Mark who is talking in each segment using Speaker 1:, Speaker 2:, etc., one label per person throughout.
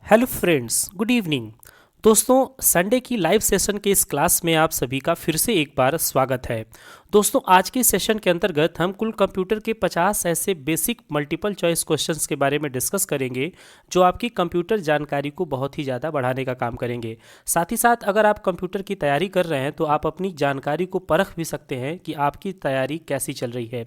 Speaker 1: Hello friends, good evening. दोस्तों, Sunday की live session के इस क्लास में आप सभी का फिर से एक बार स्वागत है। दोस्तों, आज के सेशन के अंतर्गत हम कुल कंप्यूटर के 50 ऐसे बेसिक मल्टीपल चॉइस क्वेश्चंस के बारे में डिस्कस करेंगे जो आपकी कंप्यूटर जानकारी को बहुत ही ज़्यादा बढ़ाने का काम करेंगे। साथ ही साथ अगर आप कंप्यूटर की तैयारी कर रहे हैं तो आप अपनी जानकारी को परख भी सकते हैं कि आपकी तैयारी कैसी चल रही है।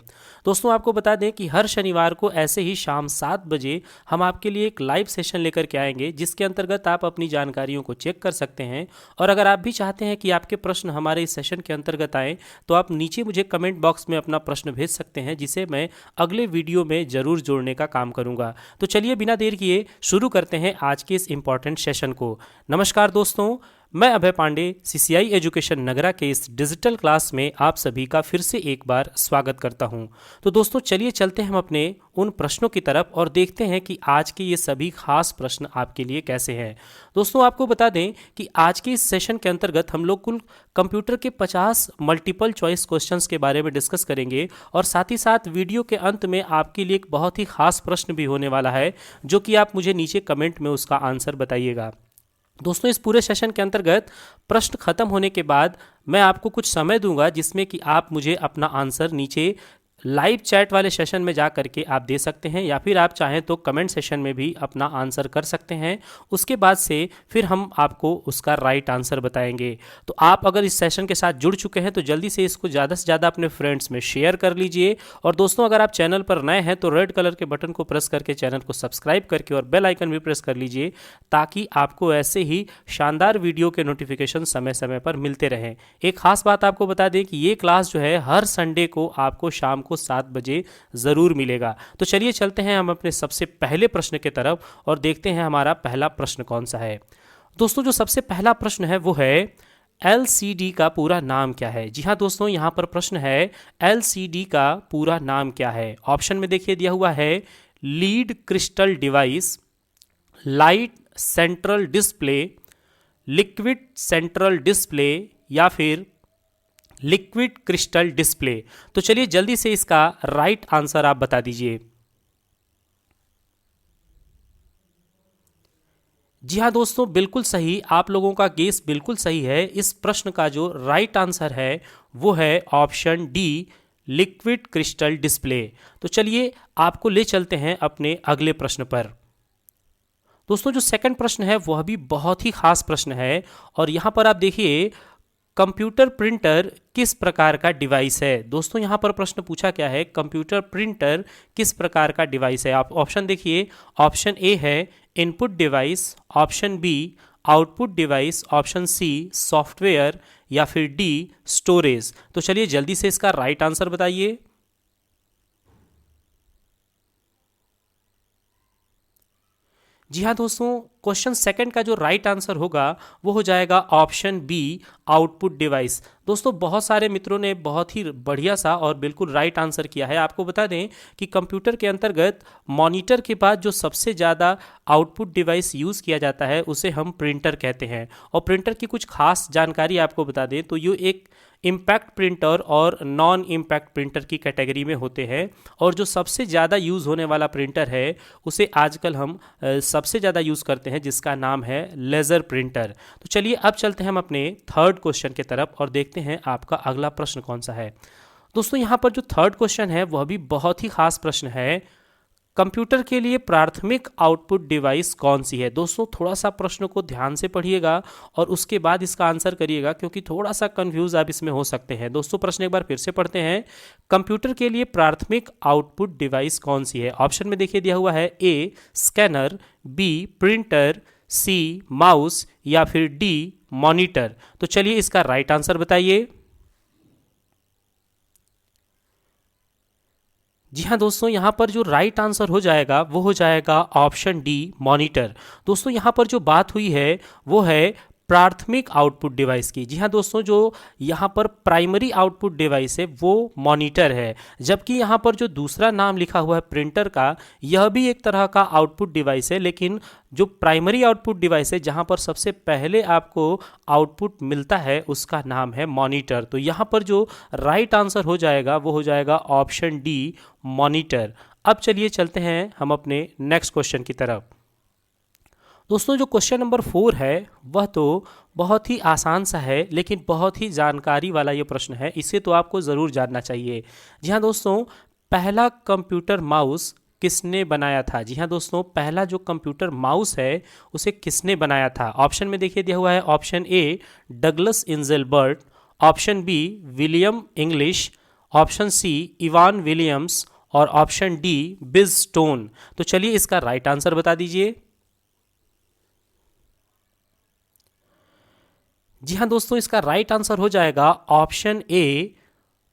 Speaker 1: दोस्तों, आपको बता दें कि हर शनिवार को ऐसे ही शाम 7 बजे हम आपके लिए एक लाइव सेशन लेकर के आएंगे जिसके अंतर्गत आप अपनी जानकारियों को चेक कर सकते हैं। और अगर आप भी चाहते हैं कि आपके प्रश्न हमारे इस सेशन के अंतर्गत आए तो आप नीचे मुझे कमेंट बॉक्स में अपना प्रश्न भेज सकते हैं जिसे मैं अगले वीडियो में जरूर जोड़ने का काम करूंगा। तो चलिए बिना देर किए शुरू करते हैं आज के इस इंपॉर्टेंट सेशन को। नमस्कार दोस्तों, मैं अभय पांडे सीसीआई एजुकेशन नगरा के इस डिजिटल क्लास में आप सभी का फिर से एक बार स्वागत करता हूं। तो दोस्तों, चलिए चलते हैं हम अपने उन प्रश्नों की तरफ और देखते हैं कि आज के ये सभी खास प्रश्न आपके लिए कैसे हैं। दोस्तों, आपको बता दें कि आज के इस सेशन के अंतर्गत हम लोग कुल कंप्यूटर के 50 मल्टीपल चॉइस क्वेश्चंस के बारे में डिस्कस करेंगे और साथ ही साथ वीडियो के अंत में आपके लिए एक बहुत ही खास प्रश्न भी होने वाला है जो कि आप मुझे नीचे कमेंट में उसका आंसर बताइएगा। दोस्तों, इस पूरे सेशन के अंतर्गत प्रश्न खत्म होने के बाद मैं आपको कुछ समय दूंगा जिसमें कि आप मुझे अपना आंसर नीचे लाइव चैट वाले सेशन में जा करके आप दे सकते हैं या फिर आप चाहें तो कमेंट सेशन में भी अपना आंसर कर सकते हैं। उसके बाद से फिर हम आपको उसका राइट आंसर बताएंगे। तो आप अगर इस सेशन के साथ जुड़ चुके हैं तो जल्दी से इसको ज़्यादा से ज़्यादा अपने फ्रेंड्स में शेयर कर लीजिए। और दोस्तों, अगर आप चैनल पर नए हैं तो रेड कलर के बटन को प्रेस करके चैनल को सब्सक्राइब करके और बेल आइकन भी प्रेस कर लीजिए ताकि आपको ऐसे ही शानदार वीडियो के नोटिफिकेशन समय समय पर मिलते रहें। एक खास बात आपको बता दें कि ये क्लास जो है हर संडे को आपको शाम को 7 बजे ज़रूर मिलेगा। तो चलिए चलते हैं हम अपने सबसे पहले प्रश्न की तरफ और देखते हैं हमारा पहला प्रश्न कौन सा है। दोस्तों, जो सबसे पहला प्रश्न है वो है एलसीडी का पूरा नाम क्या है। जी हाँ दोस्तों, यहाँ पर प्रश्न है एलसीडी का पूरा नाम क्या है। ऑप्शन में देखिए दिया हुआ है lead crystal device, light central display, liquid central display या फिर लिक्विड क्रिस्टल डिस्प्ले। तो चलिए जल्दी से इसका राइट आंसर आप बता दीजिए। जी हाँ दोस्तों, बिल्कुल सही, आप लोगों का गेस बिल्कुल सही है। इस प्रश्न का जो राइट आंसर है वो है option D, liquid crystal display. तो चलिए आपको ले चलते हैं अपने अगले प्रश्न पर। दोस्तों, जो सेकंड प्रश्न है वह भी बहुत ही खास प्रश्न है और यहाँ पर आप देखिए कंप्यूटर प्रिंटर किस प्रकार का डिवाइस है। दोस्तों, यहाँ पर प्रश्न पूछा क्या है, कंप्यूटर प्रिंटर किस प्रकार का डिवाइस है। आप ऑप्शन देखिए, ऑप्शन ए है input device, option B output device, option C software या फिर डी स्टोरेज। तो चलिए जल्दी से इसका राइट आंसर बताइए। जी हाँ दोस्तों, क्वेश्चन सेकंड का जो राइट आंसर होगा वो हो जाएगा ऑप्शन बी, आउटपुट डिवाइस। दोस्तों, बहुत सारे मित्रों ने बहुत ही बढ़िया सा और बिल्कुल राइट आंसर किया है। आपको बता दें कि कंप्यूटर के अंतर्गत मॉनिटर के बाद जो सबसे ज़्यादा आउटपुट डिवाइस यूज़ किया जाता है उसे हम प्रिंटर कहते हैं। और प्रिंटर की कुछ खास जानकारी आपको बता दें तो ये एक इम्पैक्ट प्रिंटर और नॉन इम्पैक्ट प्रिंटर की कैटेगरी में होते हैं। और जो सबसे ज़्यादा यूज़ होने वाला प्रिंटर है उसे आजकल हम सबसे ज़्यादा यूज़ करते हैं जिसका नाम है लेज़र प्रिंटर। तो चलिए अब चलते हैं हम अपने थर्ड क्वेश्चन की तरफ और देखते हैं आपका अगला प्रश्न कौन सा है। दोस्तों, यहाँ पर जो थर्ड क्वेश्चन है वह भी बहुत ही खास प्रश्न है, कंप्यूटर के लिए प्राथमिक आउटपुट डिवाइस कौन सी है। दोस्तों, थोड़ा सा प्रश्न को ध्यान से पढ़िएगा और उसके बाद इसका आंसर करिएगा क्योंकि थोड़ा सा कंफ्यूज आप इसमें हो सकते हैं। दोस्तों, प्रश्न एक बार फिर से पढ़ते हैं, कंप्यूटर के लिए प्राथमिक आउटपुट डिवाइस कौन सी है। ऑप्शन में देखिए दिया हुआ है ए scanner, B printer, sea mouse या फिर डी मॉनिटर। तो चलिए इसका राइट आंसर बताइए। जी हाँ दोस्तों, यहाँ पर जो राइट आंसर हो जाएगा वो हो जाएगा ऑप्शन डी मॉनिटर। दोस्तों, यहाँ पर जो बात हुई है वो है प्राथमिक आउटपुट डिवाइस की। जी हाँ दोस्तों, जो यहाँ पर प्राइमरी आउटपुट डिवाइस है वो मॉनिटर है, जबकि यहाँ पर जो दूसरा नाम लिखा हुआ है प्रिंटर का, यह भी एक तरह का आउटपुट डिवाइस है, लेकिन जो प्राइमरी आउटपुट डिवाइस है जहाँ पर सबसे पहले आपको आउटपुट मिलता है उसका नाम है मॉनिटर। तो यहाँ पर जो राइट आंसर हो जाएगा वो हो जाएगा ऑप्शन डी मॉनिटर। अब चलिए चलते हैं हम अपने नेक्स्ट क्वेश्चन की तरफ। दोस्तों जो क्वेश्चन नंबर 4 है वह तो बहुत ही आसान सा है, लेकिन बहुत ही जानकारी वाला ये प्रश्न है, इसे तो आपको ज़रूर जानना चाहिए। जी हाँ दोस्तों, पहला कंप्यूटर माउस किसने बनाया था? जी हाँ दोस्तों, पहला जो कंप्यूटर माउस है उसे किसने बनाया था? ऑप्शन में देखिए दिया हुआ है, option A Douglas Engelbart, option B William English, option C Evan Williams और ऑप्शन डी बिज स्टोन। तो चलिए इसका राइट आंसर बता दीजिए। जी हाँ दोस्तों, इसका राइट आंसर हो जाएगा ऑप्शन ए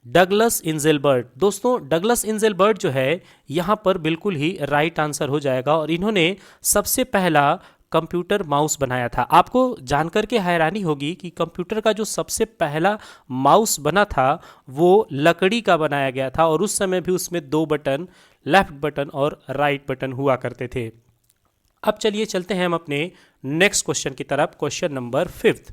Speaker 1: डगलस इंजेलबर्ट। दोस्तों डगलस इंजेलबर्ट जो है यहाँ पर बिल्कुल ही राइट आंसर हो जाएगा, और इन्होंने सबसे पहला कंप्यूटर माउस बनाया था। आपको जानकर के हैरानी होगी कि कंप्यूटर का जो सबसे पहला माउस बना था वो लकड़ी का बनाया गया था, और उस समय भी उसमें 2 बटन, लेफ्ट बटन और राइट बटन हुआ करते थे। अब चलिए चलते हैं हम अपने नेक्स्ट क्वेश्चन की तरफ, क्वेश्चन नंबर 5।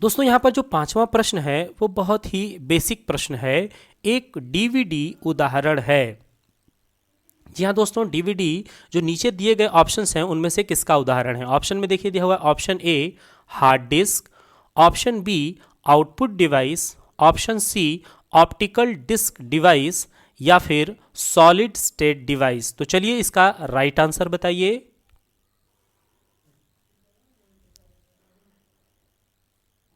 Speaker 1: दोस्तों यहाँ पर जो 5वां प्रश्न है वो बहुत ही बेसिक प्रश्न है, एक डीवीडी उदाहरण है। जी हाँ दोस्तों, डीवीडी जो नीचे दिए गए ऑप्शंस हैं उनमें से किसका उदाहरण है? ऑप्शन में देखिए दिया हुआ है, option A hard disk, option B output device, option C optical disc device या फिर सॉलिड स्टेट डिवाइस। तो चलिए इसका राइट आंसर बताइए।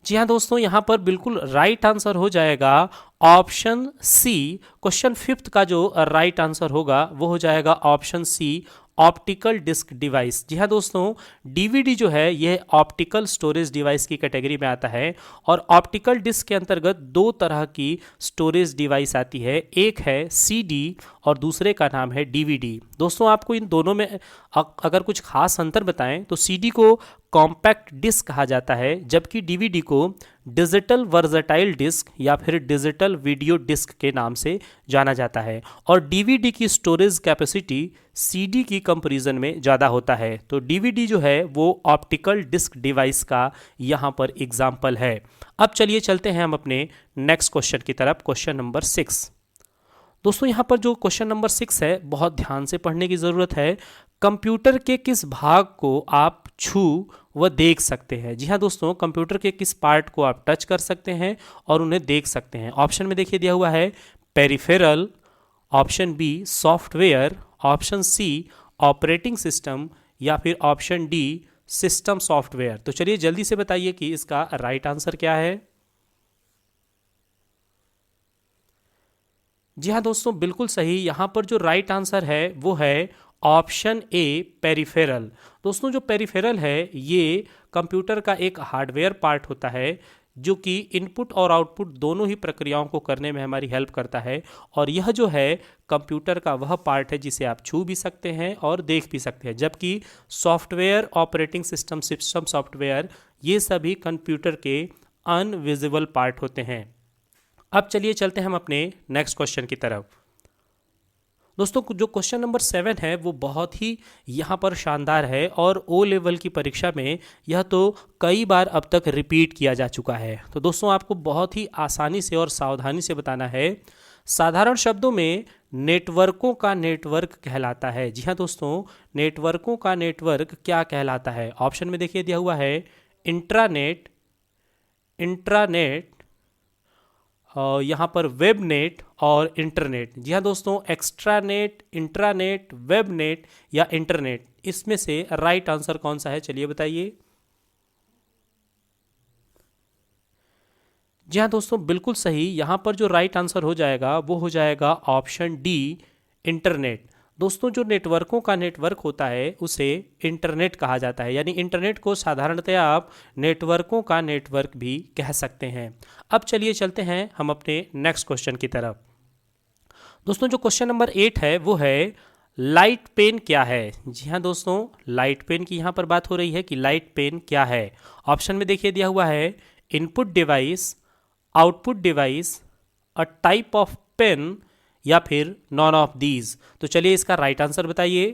Speaker 1: जी हाँ दोस्तों, यहाँ पर बिल्कुल राइट आंसर हो जाएगा ऑप्शन सी। क्वेश्चन 5 का जो राइट आंसर होगा वो हो जाएगा option C optical disc device. जी हाँ दोस्तों, डीवीडी जो है यह ऑप्टिकल स्टोरेज डिवाइस की कैटेगरी में आता है, और ऑप्टिकल डिस्क के अंतर्गत 2 तरह की स्टोरेज डिवाइस आती है, एक है सीडी और दूसरे का नाम है डीवीडी। दोस्तों आपको इन दोनों में अगर कुछ खास अंतर बताएं तो सीडी को कॉम्पैक्ट डिस्क कहा जाता है, जबकि डीवीडी को डिजिटल वर्सटाइल डिस्क या फिर डिजिटल वीडियो डिस्क के नाम से जाना जाता है, और डीवीडी की स्टोरेज कैपेसिटी सीडी की कंपैरिजन में ज़्यादा होता है। तो डीवीडी जो है वो ऑप्टिकल डिस्क डिवाइस का यहाँ पर एग्जाम्पल है। अब चलिए चलते हैं हम अपने नेक्स्ट क्वेश्चन की तरफ, क्वेश्चन नंबर 6। दोस्तों यहाँ पर जो क्वेश्चन नंबर 6 है बहुत ध्यान से पढ़ने की ज़रूरत है। कंप्यूटर के किस भाग को आप छू व देख सकते हैं? जी हाँ दोस्तों, कंप्यूटर के किस पार्ट को आप टच कर सकते हैं और उन्हें देख सकते हैं? ऑप्शन में देखिए दिया हुआ है peripheral, option B software, option C operating system या फिर ऑप्शन डी सिस्टम सॉफ्टवेयर। तो चलिए जल्दी से बताइए कि इसका राइट आंसर क्या है। जी हाँ दोस्तों, बिल्कुल सही। यहाँ पर जो राइट आंसर है वो है ऑप्शन ए पेरिफेरल। दोस्तों जो पेरिफेरल है ये कंप्यूटर का एक हार्डवेयर पार्ट होता है जो कि इनपुट और आउटपुट दोनों ही प्रक्रियाओं को करने में हमारी हेल्प करता है, और यह जो है कंप्यूटर का वह पार्ट है जिसे आप छू भी सकते हैं और देख भी सकते हैं, जबकि software, operating system, system software ये सभी कंप्यूटर के अनविजिबल पार्ट होते हैं। अब चलिए चलते हैं हम अपने नेक्स्ट क्वेश्चन की तरफ। दोस्तों जो क्वेश्चन नंबर 7 है वो बहुत ही यहाँ पर शानदार है, और ओ लेवल की परीक्षा में यह तो कई बार अब तक रिपीट किया जा चुका है। तो दोस्तों आपको बहुत ही आसानी से और सावधानी से बताना है। साधारण शब्दों में नेटवर्कों का नेटवर्क कहलाता है। जी हाँ दोस्तों, नेटवर्कों का नेटवर्क क्या कहलाता है? ऑप्शन में देखिए दिया हुआ है इंट्रानेट, इंट्रानेट, यहाँ पर वेबनेट और इंटरनेट। जी हाँ दोस्तों, एक्स्ट्रानेट, इंट्रानेट, वेबनेट या इंटरनेट, इसमें से राइट आंसर कौन सा है? चलिए बताइए। जी हाँ दोस्तों, बिल्कुल सही। यहाँ पर जो राइट आंसर हो जाएगा वो हो जाएगा ऑप्शन डी इंटरनेट। दोस्तों जो नेटवर्कों का नेटवर्क होता है उसे इंटरनेट कहा जाता है, यानी इंटरनेट को साधारणतया आप नेटवर्कों का नेटवर्क भी कह सकते हैं। अब चलिए चलते हैं हम अपने नेक्स्ट क्वेश्चन की तरफ। दोस्तों जो क्वेश्चन नंबर 8 है वो है लाइट पेन क्या है? जी हाँ दोस्तों, लाइट पेन की यहाँ पर बात हो रही है कि लाइट पेन क्या है। ऑप्शन में देखिए दिया हुआ है input device, output device, a type of pen या फिर नॉन ऑफ दीज। तो चलिए इसका राइट आंसर बताइए।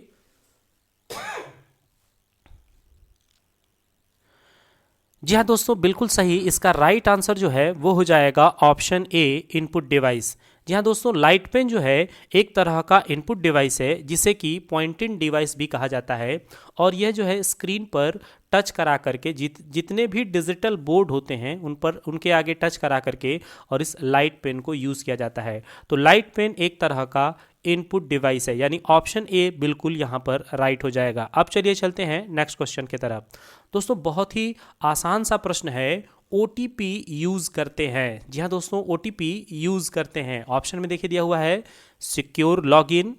Speaker 1: जी हाँ दोस्तों, बिल्कुल सही। इसका राइट आंसर जो है वो हो जाएगा ऑप्शन ए इनपुट डिवाइस। जी हाँ दोस्तों, लाइट पेन जो है एक तरह का इनपुट डिवाइस है जिसे कि पॉइंटिंग डिवाइस भी कहा जाता है, और यह जो है स्क्रीन पर टच करा करके जितने भी डिजिटल बोर्ड होते हैं उन पर उनके आगे टच करा करके और इस लाइट पेन को यूज़ किया जाता है। तो लाइट पेन एक तरह का इनपुट डिवाइस है, यानी ऑप्शन ए बिल्कुल यहाँ पर राइट हो जाएगा। अब चलिए चलते हैं नेक्स्ट क्वेश्चन की तरफ। दोस्तों बहुत ही आसान सा प्रश्न है, OTP यूज़ करते हैं। जी हाँ दोस्तों, OTP यूज़ करते हैं। ऑप्शन में देखिए दिया हुआ है secure login,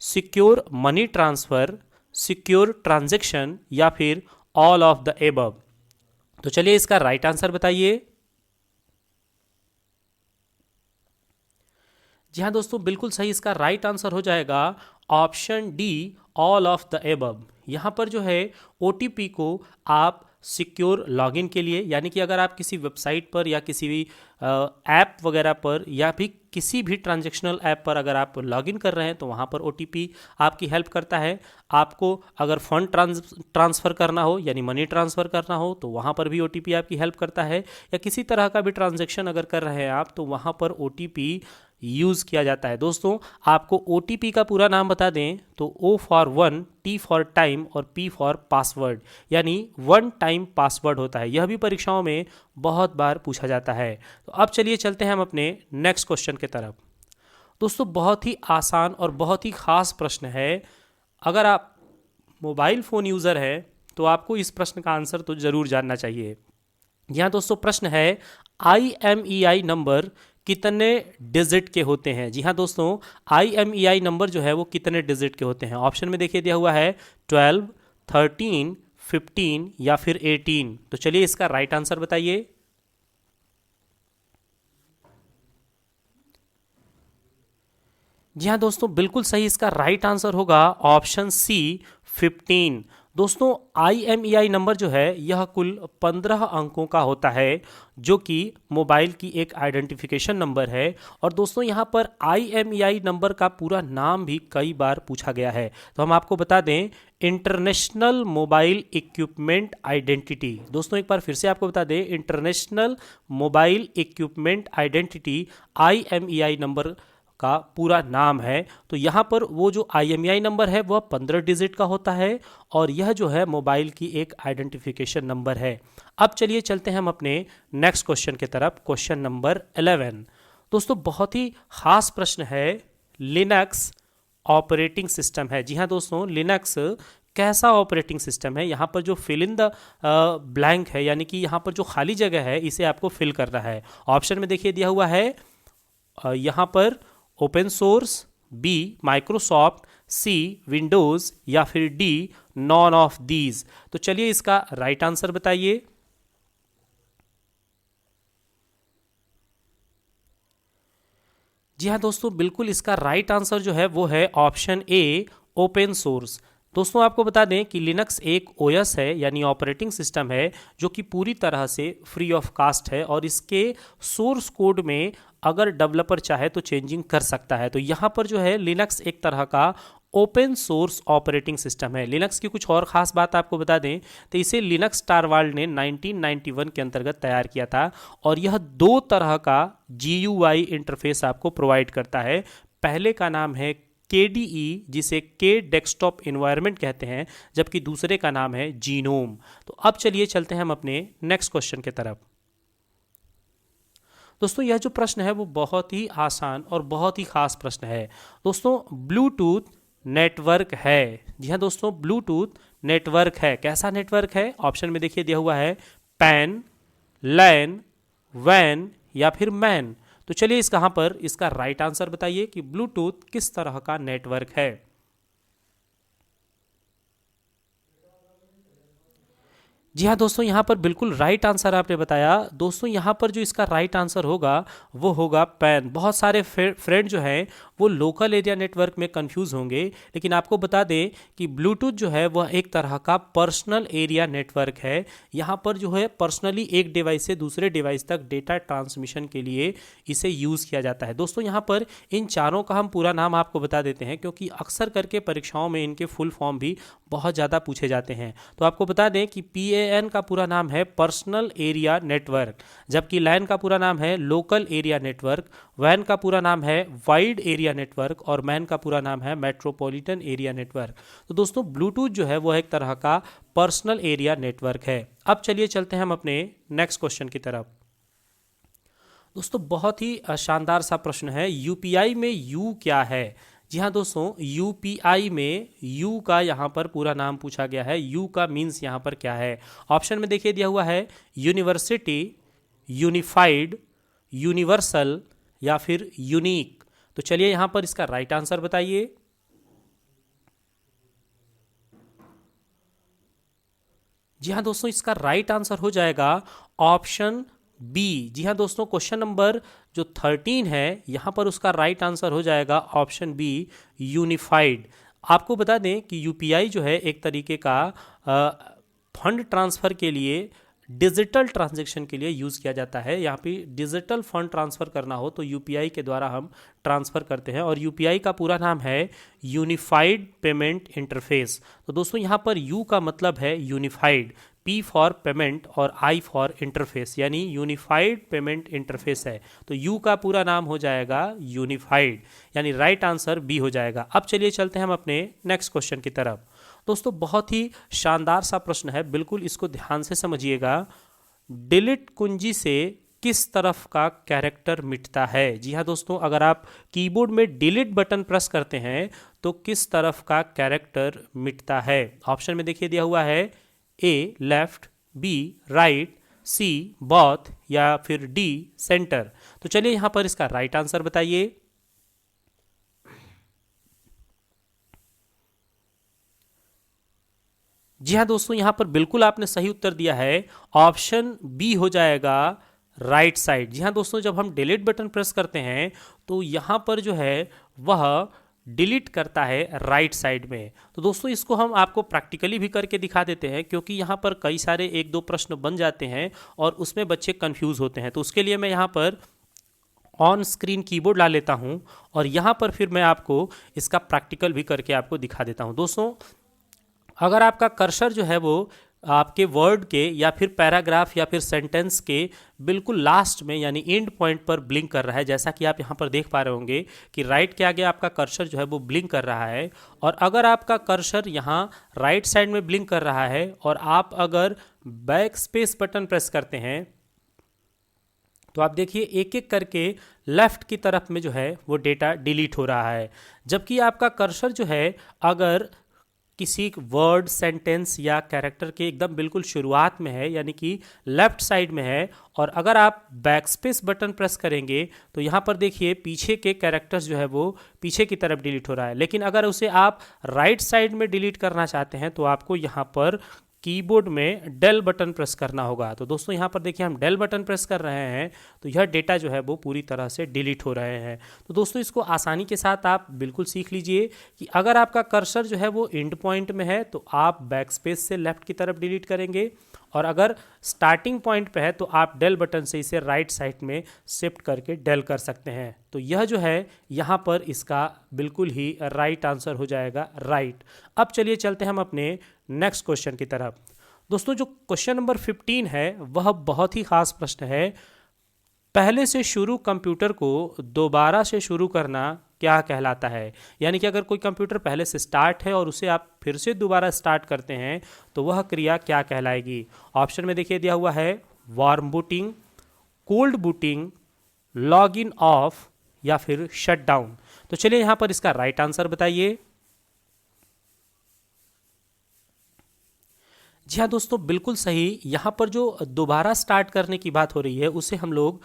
Speaker 1: secure money transfer, secure transaction या फिर ऑल ऑफ द एबव। तो चलिए इसका राइट आंसर बताइए। जी हाँ दोस्तों, बिल्कुल सही, इसका राइट आंसर हो जाएगा option D, all of the above. यहाँ पर जो है OTP को आप सिक्योर लॉगिन के लिए, यानी कि अगर आप किसी वेबसाइट पर या किसी भी ऐप वगैरह पर या भी किसी भी ट्रांजैक्शनल ऐप पर अगर आप लॉगिन कर रहे हैं तो वहाँ पर OTP आपकी हेल्प करता है। आपको अगर फंड ट्रांसफ़र करना हो यानी मनी ट्रांसफ़र करना हो तो वहाँ पर भी OTP आपकी हेल्प करता है, या किसी तरह का भी ट्रांजैक्शन अगर कर रहे हैं आप तो वहाँ पर OTP यूज़ किया जाता है। दोस्तों आपको OTP का पूरा नाम बता दें तो O for one, T for time और P फॉर पासवर्ड, यानी वन टाइम पासवर्ड होता है। यह भी परीक्षाओं में बहुत बार पूछा जाता है। तो अब चलिए चलते हैं हम अपने नेक्स्ट क्वेश्चन की तरफ। दोस्तों बहुत ही आसान और बहुत ही ख़ास प्रश्न है। अगर आप मोबाइल फ़ोन यूज़र है तो आपको इस प्रश्न का आंसर तो ज़रूर जानना चाहिए। यहाँ दोस्तों प्रश्न है, IMEI नंबर कितने डिजिट के होते हैं। जी हाँ दोस्तों, IMEI नंबर जो है वो कितने डिजिट के होते हैं। ऑप्शन में देखिए दिया हुआ है 12, 13, 15 या फिर 18। तो चलिए इसका राइट आंसर बताइए। जी हाँ दोस्तों, बिल्कुल सही, इसका राइट आंसर होगा ऑप्शन सी, 15। दोस्तों IMEI नंबर जो है यह कुल 15 अंकों का होता है, जो कि मोबाइल की एक आइडेंटिफिकेशन नंबर है। और दोस्तों यहाँ पर IMEI नंबर का पूरा नाम भी कई बार पूछा गया है, तो हम आपको बता दें, इंटरनेशनल मोबाइल इक्विपमेंट आइडेंटिटी। दोस्तों एक बार फिर से आपको बता दें, international mobile equipment identity IMEI number का पूरा नाम है। तो यहाँ पर वो जो IMEI नंबर है वह 15 डिजिट का होता है, और यह जो है मोबाइल की एक आइडेंटिफिकेशन नंबर है। अब चलिए चलते हैं हम अपने नेक्स्ट क्वेश्चन की तरफ, क्वेश्चन नंबर 11। दोस्तों बहुत ही खास प्रश्न है, लिनक्स ऑपरेटिंग सिस्टम है। जी हाँ दोस्तों, लिनक्स कैसा ऑपरेटिंग सिस्टम है। यहाँ पर जो फिल इन द ब्लैंक है, यानी कि यहाँ पर जो खाली जगह है इसे आपको फिल करना है। ऑप्शन में देखिए दिया हुआ है यहाँ पर ओपन सोर्स, बी माइक्रोसॉफ्ट, सी विंडोज़ या फिर डी नॉन ऑफ दीज। तो चलिए इसका राइट आंसर बताइए। जी हाँ दोस्तों, बिल्कुल इसका राइट आंसर जो है वो है ऑप्शन ए, ओपन सोर्स। दोस्तों आपको बता दें कि लिनक्स एक OS है, यानी ऑपरेटिंग सिस्टम है, जो कि पूरी तरह से फ्री ऑफ कास्ट है, और इसके सोर्स कोड में अगर डेवलपर चाहे तो चेंजिंग कर सकता है। तो यहाँ पर जो है लिनक्स एक तरह का ओपन सोर्स ऑपरेटिंग सिस्टम है। लिनक्स की कुछ और ख़ास बात आपको बता दें तो इसे लिनक्स स्टारवाल्ड ने 1991 के अंतर्गत तैयार किया था, और यह 2 तरह का GUI इंटरफेस आपको प्रोवाइड करता है। पहले का नाम है KDE, जिसे के डेस्कटॉप इन्वायरमेंट कहते हैं, जबकि दूसरे का नाम है जीनोम। तो अब चलिए चलते हैं हम अपने नेक्स्ट क्वेश्चन की तरफ। दोस्तों यह जो प्रश्न है वो बहुत ही आसान और बहुत ही खास प्रश्न है। दोस्तों ब्लूटूथ नेटवर्क है। जी हाँ दोस्तों, ब्लूटूथ नेटवर्क है। कैसा नेटवर्क है। ऑप्शन में देखिए दिया हुआ है पैन, लैन, वैन या फिर मैन। तो चलिए इस कहाँ पर इसका राइट आंसर बताइए कि ब्लूटूथ किस तरह का नेटवर्क है। जी हाँ दोस्तों, यहाँ पर बिल्कुल राइट आंसर आपने बताया। दोस्तों यहाँ पर जो इसका राइट आंसर होगा वो होगा पैन। बहुत सारे फ्रेंड जो हैं वो लोकल एरिया नेटवर्क में कंफ्यूज होंगे, लेकिन आपको बता दें कि ब्लूटूथ जो है वह एक तरह का पर्सनल एरिया नेटवर्क है। यहाँ पर जो है पर्सनली एक डिवाइस से दूसरे डिवाइस तक डेटा ट्रांसमिशन के लिए इसे यूज़ किया जाता है। दोस्तों यहाँ पर इन चारों का हम पूरा नाम आपको बता देते हैं, क्योंकि अक्सर करके परीक्षाओं में इनके फुल फॉर्म भी बहुत ज़्यादा पूछे जाते हैं। तो आपको बता दें कि PAN का पूरा नाम है पर्सनल एरिया नेटवर्क, जबकि LAN का पूरा नाम है लोकल एरिया नेटवर्क, WAN का पूरा नाम है वाइड एरिया नेटवर्क और MAN का पूरा नाम है मेट्रोपॉलिटन एरिया नेटवर्क। तो दोस्तों ब्लूटूथ जो है वो एक तरह का पर्सनल एरिया नेटवर्क है। अब चलिए चलते हैं हम अपने नेक्स्ट क्वेश्चन की तरफ। दोस्तों बहुत ही शानदार सा प्रश्न है, यूपीआई में यू क्या है। जी हाँ दोस्तों, यूपीआई में यू का यहाँ पर पूरा नाम पूछा गया है। यू का मीन्स यहाँ पर क्या है। ऑप्शन में देखिए दिया हुआ है यूनिवर्सिटी, यूनिफाइड, यूनिवर्सल या फिर यूनिक। तो चलिए यहाँ पर इसका राइट आंसर बताइए। जी हाँ दोस्तों, इसका राइट आंसर हो जाएगा ऑप्शन बी। जी हाँ दोस्तों, क्वेश्चन नंबर जो 13 है यहाँ पर उसका राइट आंसर हो जाएगा ऑप्शन बी, यूनिफाइड। आपको बता दें कि यूपीआई जो है एक तरीके का फंड ट्रांसफ़र के लिए, डिजिटल ट्रांजैक्शन के लिए यूज़ किया जाता है। यहाँ पे डिजिटल फंड ट्रांसफ़र करना हो तो यूपीआई के द्वारा हम ट्रांसफ़र करते हैं, और यूपीआई का पूरा नाम है यूनिफाइड पेमेंट इंटरफेस। तो दोस्तों यहाँ पर यू का मतलब है यूनिफाइड, P फॉर पेमेंट और I फॉर इंटरफेस, यानी यूनिफाइड पेमेंट इंटरफेस है। तो U का पूरा नाम हो जाएगा यूनिफाइड, यानी राइट आंसर B हो जाएगा। अब चलिए चलते हैं हम अपने नेक्स्ट क्वेश्चन की तरफ। दोस्तों बहुत ही शानदार सा प्रश्न है, बिल्कुल इसको ध्यान से समझिएगा। डिलीट कुंजी से किस तरफ का कैरेक्टर मिटता है। जी हाँ दोस्तों, अगर आप कीबोर्ड में डिलीट बटन प्रेस करते हैं तो किस तरफ का कैरेक्टर मिटता है। ऑप्शन में देखिए दिया हुआ है ए लेफ्ट, बी राइट, सी बोथ या फिर डी सेंटर। तो चलिए यहां पर इसका राइट आंसर बताइए। जी हाँ दोस्तों, यहां पर बिल्कुल आपने सही उत्तर दिया है, ऑप्शन बी हो जाएगा राइट साइड। जी हाँ दोस्तों, जब हम डिलीट बटन प्रेस करते हैं तो यहां पर जो है वह डिलीट करता है राइट साइड में। तो दोस्तों इसको हम आपको प्रैक्टिकली भी करके दिखा देते हैं, क्योंकि यहाँ पर कई सारे एक दो प्रश्न बन जाते हैं और उसमें बच्चे कंफ्यूज होते हैं। तो उसके लिए मैं यहाँ पर ऑन स्क्रीन कीबोर्ड ला लेता हूँ और यहाँ पर फिर मैं आपको इसका प्रैक्टिकल भी करके आपको दिखा देता हूँ। दोस्तों अगर आपका कर्सर जो है वो आपके वर्ड के या फिर पैराग्राफ या फिर सेंटेंस के बिल्कुल लास्ट में यानी एंड पॉइंट पर ब्लिंक कर रहा है, जैसा कि आप यहाँ पर देख पा रहे होंगे कि राइट के आगे आपका कर्सर जो है वो ब्लिंक कर रहा है, और अगर आपका कर्सर यहाँ राइट साइड में ब्लिंक कर रहा है और आप अगर बैक स्पेस बटन प्रेस करते हैं तो आप देखिए एक एक करके लेफ्ट की तरफ में जो है वो डेटा डिलीट हो रहा है। जबकि आपका कर्सर जो है अगर किसी वर्ड, सेंटेंस या कैरेक्टर के एकदम बिल्कुल शुरुआत में है, यानी कि लेफ्ट साइड में है, और अगर आप बैकस्पेस बटन प्रेस करेंगे तो यहाँ पर देखिए पीछे के कैरेक्टर्स जो है वो पीछे की तरफ डिलीट हो रहा है। लेकिन अगर उसे आप राइट साइड में डिलीट करना चाहते हैं तो आपको यहाँ पर कीबोर्ड में डेल बटन प्रेस करना होगा। तो दोस्तों यहाँ पर देखिए हम डेल बटन प्रेस कर रहे हैं तो यह डेटा जो है वो पूरी तरह से डिलीट हो रहे हैं। तो दोस्तों इसको आसानी के साथ आप बिल्कुल सीख लीजिए कि अगर आपका कर्सर जो है वो एंड पॉइंट में है तो आप बैक स्पेस से लेफ्ट की तरफ डिलीट करेंगे, और अगर स्टार्टिंग पॉइंट पे है तो आप डेल बटन से इसे राइट साइड में शिफ्ट करके डेल कर सकते हैं। तो यह जो है यहाँ पर इसका बिल्कुल ही राइट आंसर हो जाएगा राइट। अब चलिए चलते हैं हम अपने नेक्स्ट क्वेश्चन की तरफ। दोस्तों जो क्वेश्चन नंबर 15 है वह बहुत ही खास प्रश्न है। पहले से शुरू कंप्यूटर को दोबारा से शुरू करना क्या कहलाता है। यानी कि अगर कोई कंप्यूटर पहले से स्टार्ट है और उसे आप फिर से दोबारा स्टार्ट करते हैं तो वह क्रिया क्या कहलाएगी। ऑप्शन में देखिए दिया हुआ है warm booting, cold booting, log in of या फिर शट डाउन। तो चलिए यहां पर इसका राइट आंसर बताइए। जी हाँ दोस्तों, बिल्कुल सही। यहाँ पर जो दोबारा स्टार्ट करने की बात हो रही है उसे हम लोग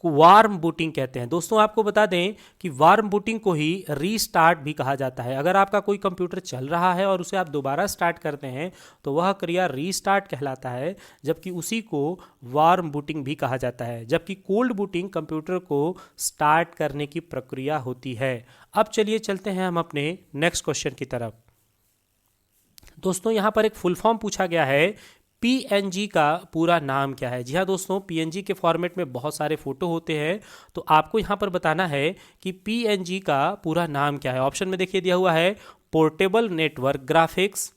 Speaker 1: वार्म बूटिंग कहते हैं। दोस्तों आपको बता दें कि वार्म बूटिंग को ही रीस्टार्ट भी कहा जाता है। अगर आपका कोई कंप्यूटर चल रहा है और उसे आप दोबारा स्टार्ट करते हैं तो वह क्रिया रीस्टार्ट कहलाता है, जबकि उसी को वार्म बूटिंग भी कहा जाता है। जबकि कोल्ड बूटिंग कंप्यूटर को स्टार्ट करने की प्रक्रिया होती है। अब चलिए चलते हैं हम अपने नेक्स्ट क्वेश्चन की तरफ। दोस्तों यहाँ पर एक फुल फॉर्म पूछा गया है, PNG का पूरा नाम क्या है। जी हाँ दोस्तों, PNG के फॉर्मेट में बहुत सारे फोटो होते हैं, तो आपको यहाँ पर बताना है कि PNG का पूरा नाम क्या है। ऑप्शन में देखिए दिया हुआ है portable network graphics,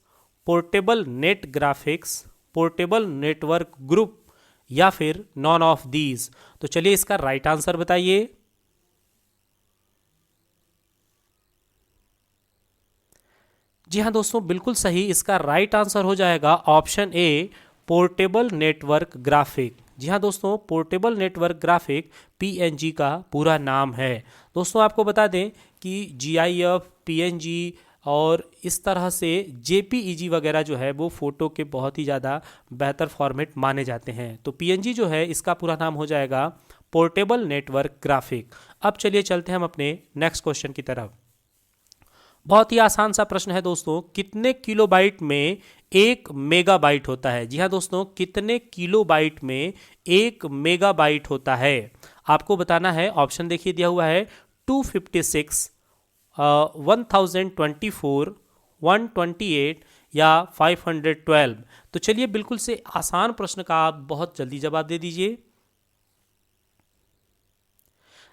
Speaker 1: portable net graphics, portable network group, या फिर नॉन ऑफ दीज। तो चलिए इसका राइट आंसर बताइए। जी हाँ दोस्तों, बिल्कुल सही। इसका राइट आंसर हो जाएगा option A, portable network graphic. जी हाँ दोस्तों, पोर्टेबल नेटवर्क ग्राफिक पीएनजी का पूरा नाम है। दोस्तों आपको बता दें कि जीआईएफ, पीएनजी और इस तरह से जेपीईजी वगैरह जो है वो फोटो के बहुत ही ज़्यादा बेहतर फॉर्मेट माने जाते हैं। तो पीएनजी जो है इसका पूरा नाम हो जाएगा पोर्टेबल नेटवर्क ग्राफिक। अब चलिए चलते हैं हम अपने नेक्स्ट क्वेश्चन की तरफ। बहुत ही आसान सा प्रश्न है दोस्तों, कितने किलोबाइट में एक मेगाबाइट होता है? जी हाँ दोस्तों, कितने किलोबाइट में एक मेगाबाइट होता है आपको बताना है। ऑप्शन देखिए दिया हुआ है 256, 1024, 128 या 512। तो चलिए बिल्कुल से आसान प्रश्न का आप बहुत जल्दी जवाब दे दीजिए।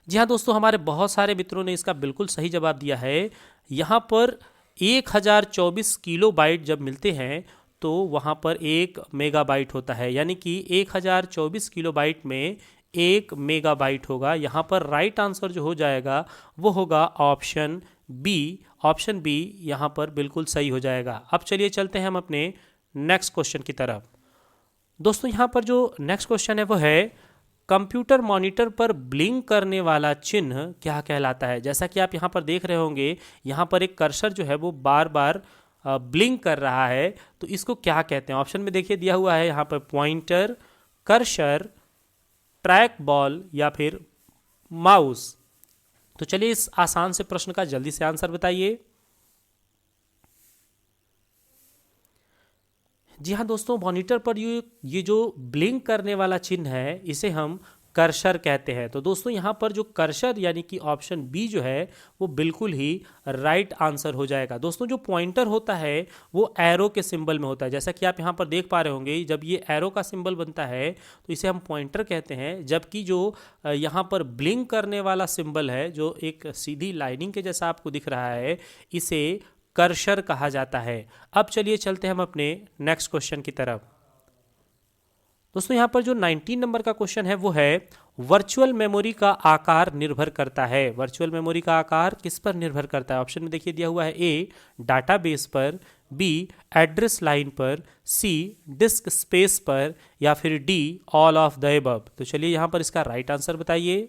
Speaker 1: जी हाँ दोस्तों, हमारे बहुत सारे मित्रों ने इसका बिल्कुल सही जवाब दिया है। यहाँ पर 1024 किलो बाइट जब मिलते हैं तो वहाँ पर एक मेगाबाइट होता है, यानी कि 1024 किलो बाइट में एक मेगाबाइट होगा। यहाँ पर राइट आंसर जो हो जाएगा वो होगा ऑप्शन बी। ऑप्शन बी यहाँ पर बिल्कुल सही हो जाएगा। अब चलिए चलते हैं हम अपने नेक्स्ट क्वेश्चन की तरफ। दोस्तों यहाँ पर जो नेक्स्ट क्वेश्चन है वो है, कंप्यूटर मॉनिटर पर ब्लिंक करने वाला चिन्ह क्या कहलाता है? जैसा कि आप यहाँ पर देख रहे होंगे, यहाँ पर एक कर्सर जो है वो बार बार ब्लिंक कर रहा है, तो इसको क्या कहते हैं? ऑप्शन में देखिए दिया हुआ है यहाँ पर पॉइंटर, कर्सर, ट्रैक बॉल या फिर माउस। तो चलिए इस आसान से प्रश्न का जल्दी से आंसर बताइए। जी हाँ दोस्तों, मॉनिटर पर ये जो ब्लिंक करने वाला चिन्ह है इसे हम कर्सर कहते हैं। तो दोस्तों यहाँ पर जो कर्सर यानी कि ऑप्शन बी जो है वो बिल्कुल ही राइट आंसर हो जाएगा। दोस्तों जो पॉइंटर होता है वो एरो के सिंबल में होता है, जैसा कि आप यहाँ पर देख पा रहे होंगे। जब ये एरो का सिंबल बनता है तो इसे हम पॉइंटर कहते हैं, जबकि जो यहाँ पर ब्लिंक करने वाला सिंबल है जो एक सीधी लाइनिंग के जैसा आपको दिख रहा है, इसे कर्सर कहा जाता है। अब चलिए चलते हैं हम अपने नेक्स्ट क्वेश्चन की तरफ। दोस्तों यहाँ पर जो 19 नंबर का क्वेश्चन है वो है, वर्चुअल मेमोरी का आकार निर्भर करता है। वर्चुअल मेमोरी का आकार किस पर निर्भर करता है? ऑप्शन में देखिए दिया हुआ है ए, डाटाबेस पर, बी, एड्रेस लाइन पर, सी, डिस्क स्पेस पर, या फिर D, all of the above. तो चलिए यहाँ पर इसका राइट आंसर बताइए।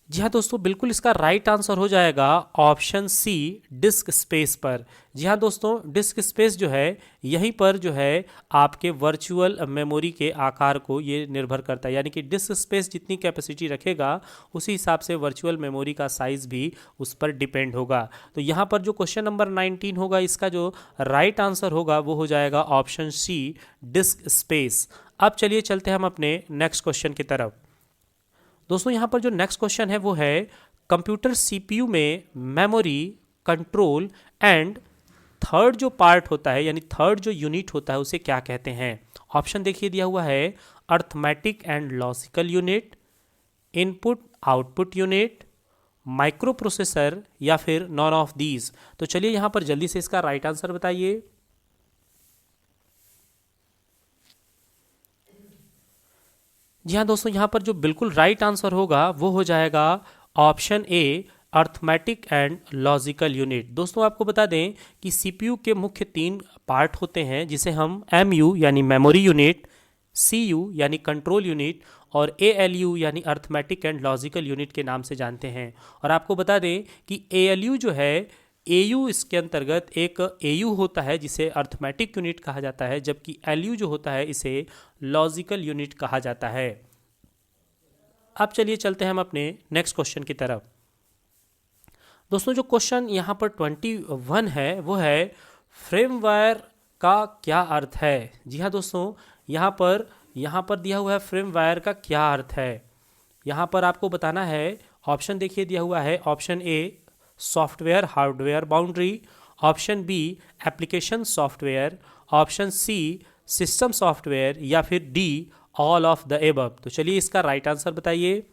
Speaker 1: जी हाँ दोस्तों, बिल्कुल इसका राइट आंसर हो जाएगा ऑप्शन सी, डिस्क स्पेस पर। जी हाँ दोस्तों, डिस्क स्पेस जो है यहीं पर जो है आपके वर्चुअल मेमोरी के आकार को ये निर्भर करता है, यानी कि डिस्क स्पेस जितनी कैपेसिटी रखेगा उसी हिसाब से वर्चुअल मेमोरी का साइज भी उस पर डिपेंड होगा। तो यहाँ पर जो क्वेश्चन नंबर 19 होगा इसका जो राइट आंसर होगा वो हो जाएगा ऑप्शन सी, डिस्क स्पेस। अब चलिए चलते हैं हम अपने नेक्स्ट क्वेश्चन की तरफ। दोस्तों यहाँ पर जो नेक्स्ट क्वेश्चन है वो है, कंप्यूटर सीपीयू में मेमोरी, कंट्रोल एंड थर्ड जो पार्ट होता है यानी थर्ड जो यूनिट होता है उसे क्या कहते हैं? ऑप्शन देखिए दिया हुआ है, arithmetic and logical unit, input output unit, micro processor, या फिर नॉन ऑफ दीज। तो चलिए यहाँ पर जल्दी से इसका राइट आंसर बताइए। जी हाँ दोस्तों, यहाँ पर जो बिल्कुल राइट आंसर होगा वो हो जाएगा option A, arithmetic and logical unit. दोस्तों आपको बता दें कि सीपीयू के मुख्य 3 पार्ट होते हैं जिसे हम एमयू यानी मेमोरी यूनिट, सीयू यानी कंट्रोल यूनिट और एएलयू यानी अर्थमेटिक एंड लॉजिकल यूनिट के नाम से जानते हैं। और आपको बता दें कि एएलयू जो है, एयू इसके अंतर्गत एक एयू होता है जिसे अर्थमेटिक यूनिट कहा जाता है, जबकि एलयू जो होता है इसे लॉजिकल यूनिट कहा जाता है। अब चलिए चलते हैं हम अपने नेक्स्ट क्वेश्चन की तरफ। दोस्तों जो क्वेश्चन यहाँ पर 21 है वो है, फ्रेमवायर का क्या अर्थ है? जी हाँ दोस्तों, यहाँ पर दिया हुआ है फ्रेमवायर का क्या अर्थ है। यहाँ पर आपको बताना है। ऑप्शन देखिए दिया हुआ है, option A, software hardware boundary, option B, application software, option C, system software, या फिर D, all of the above. तो चलिए इसका राइट आंसर बताइए।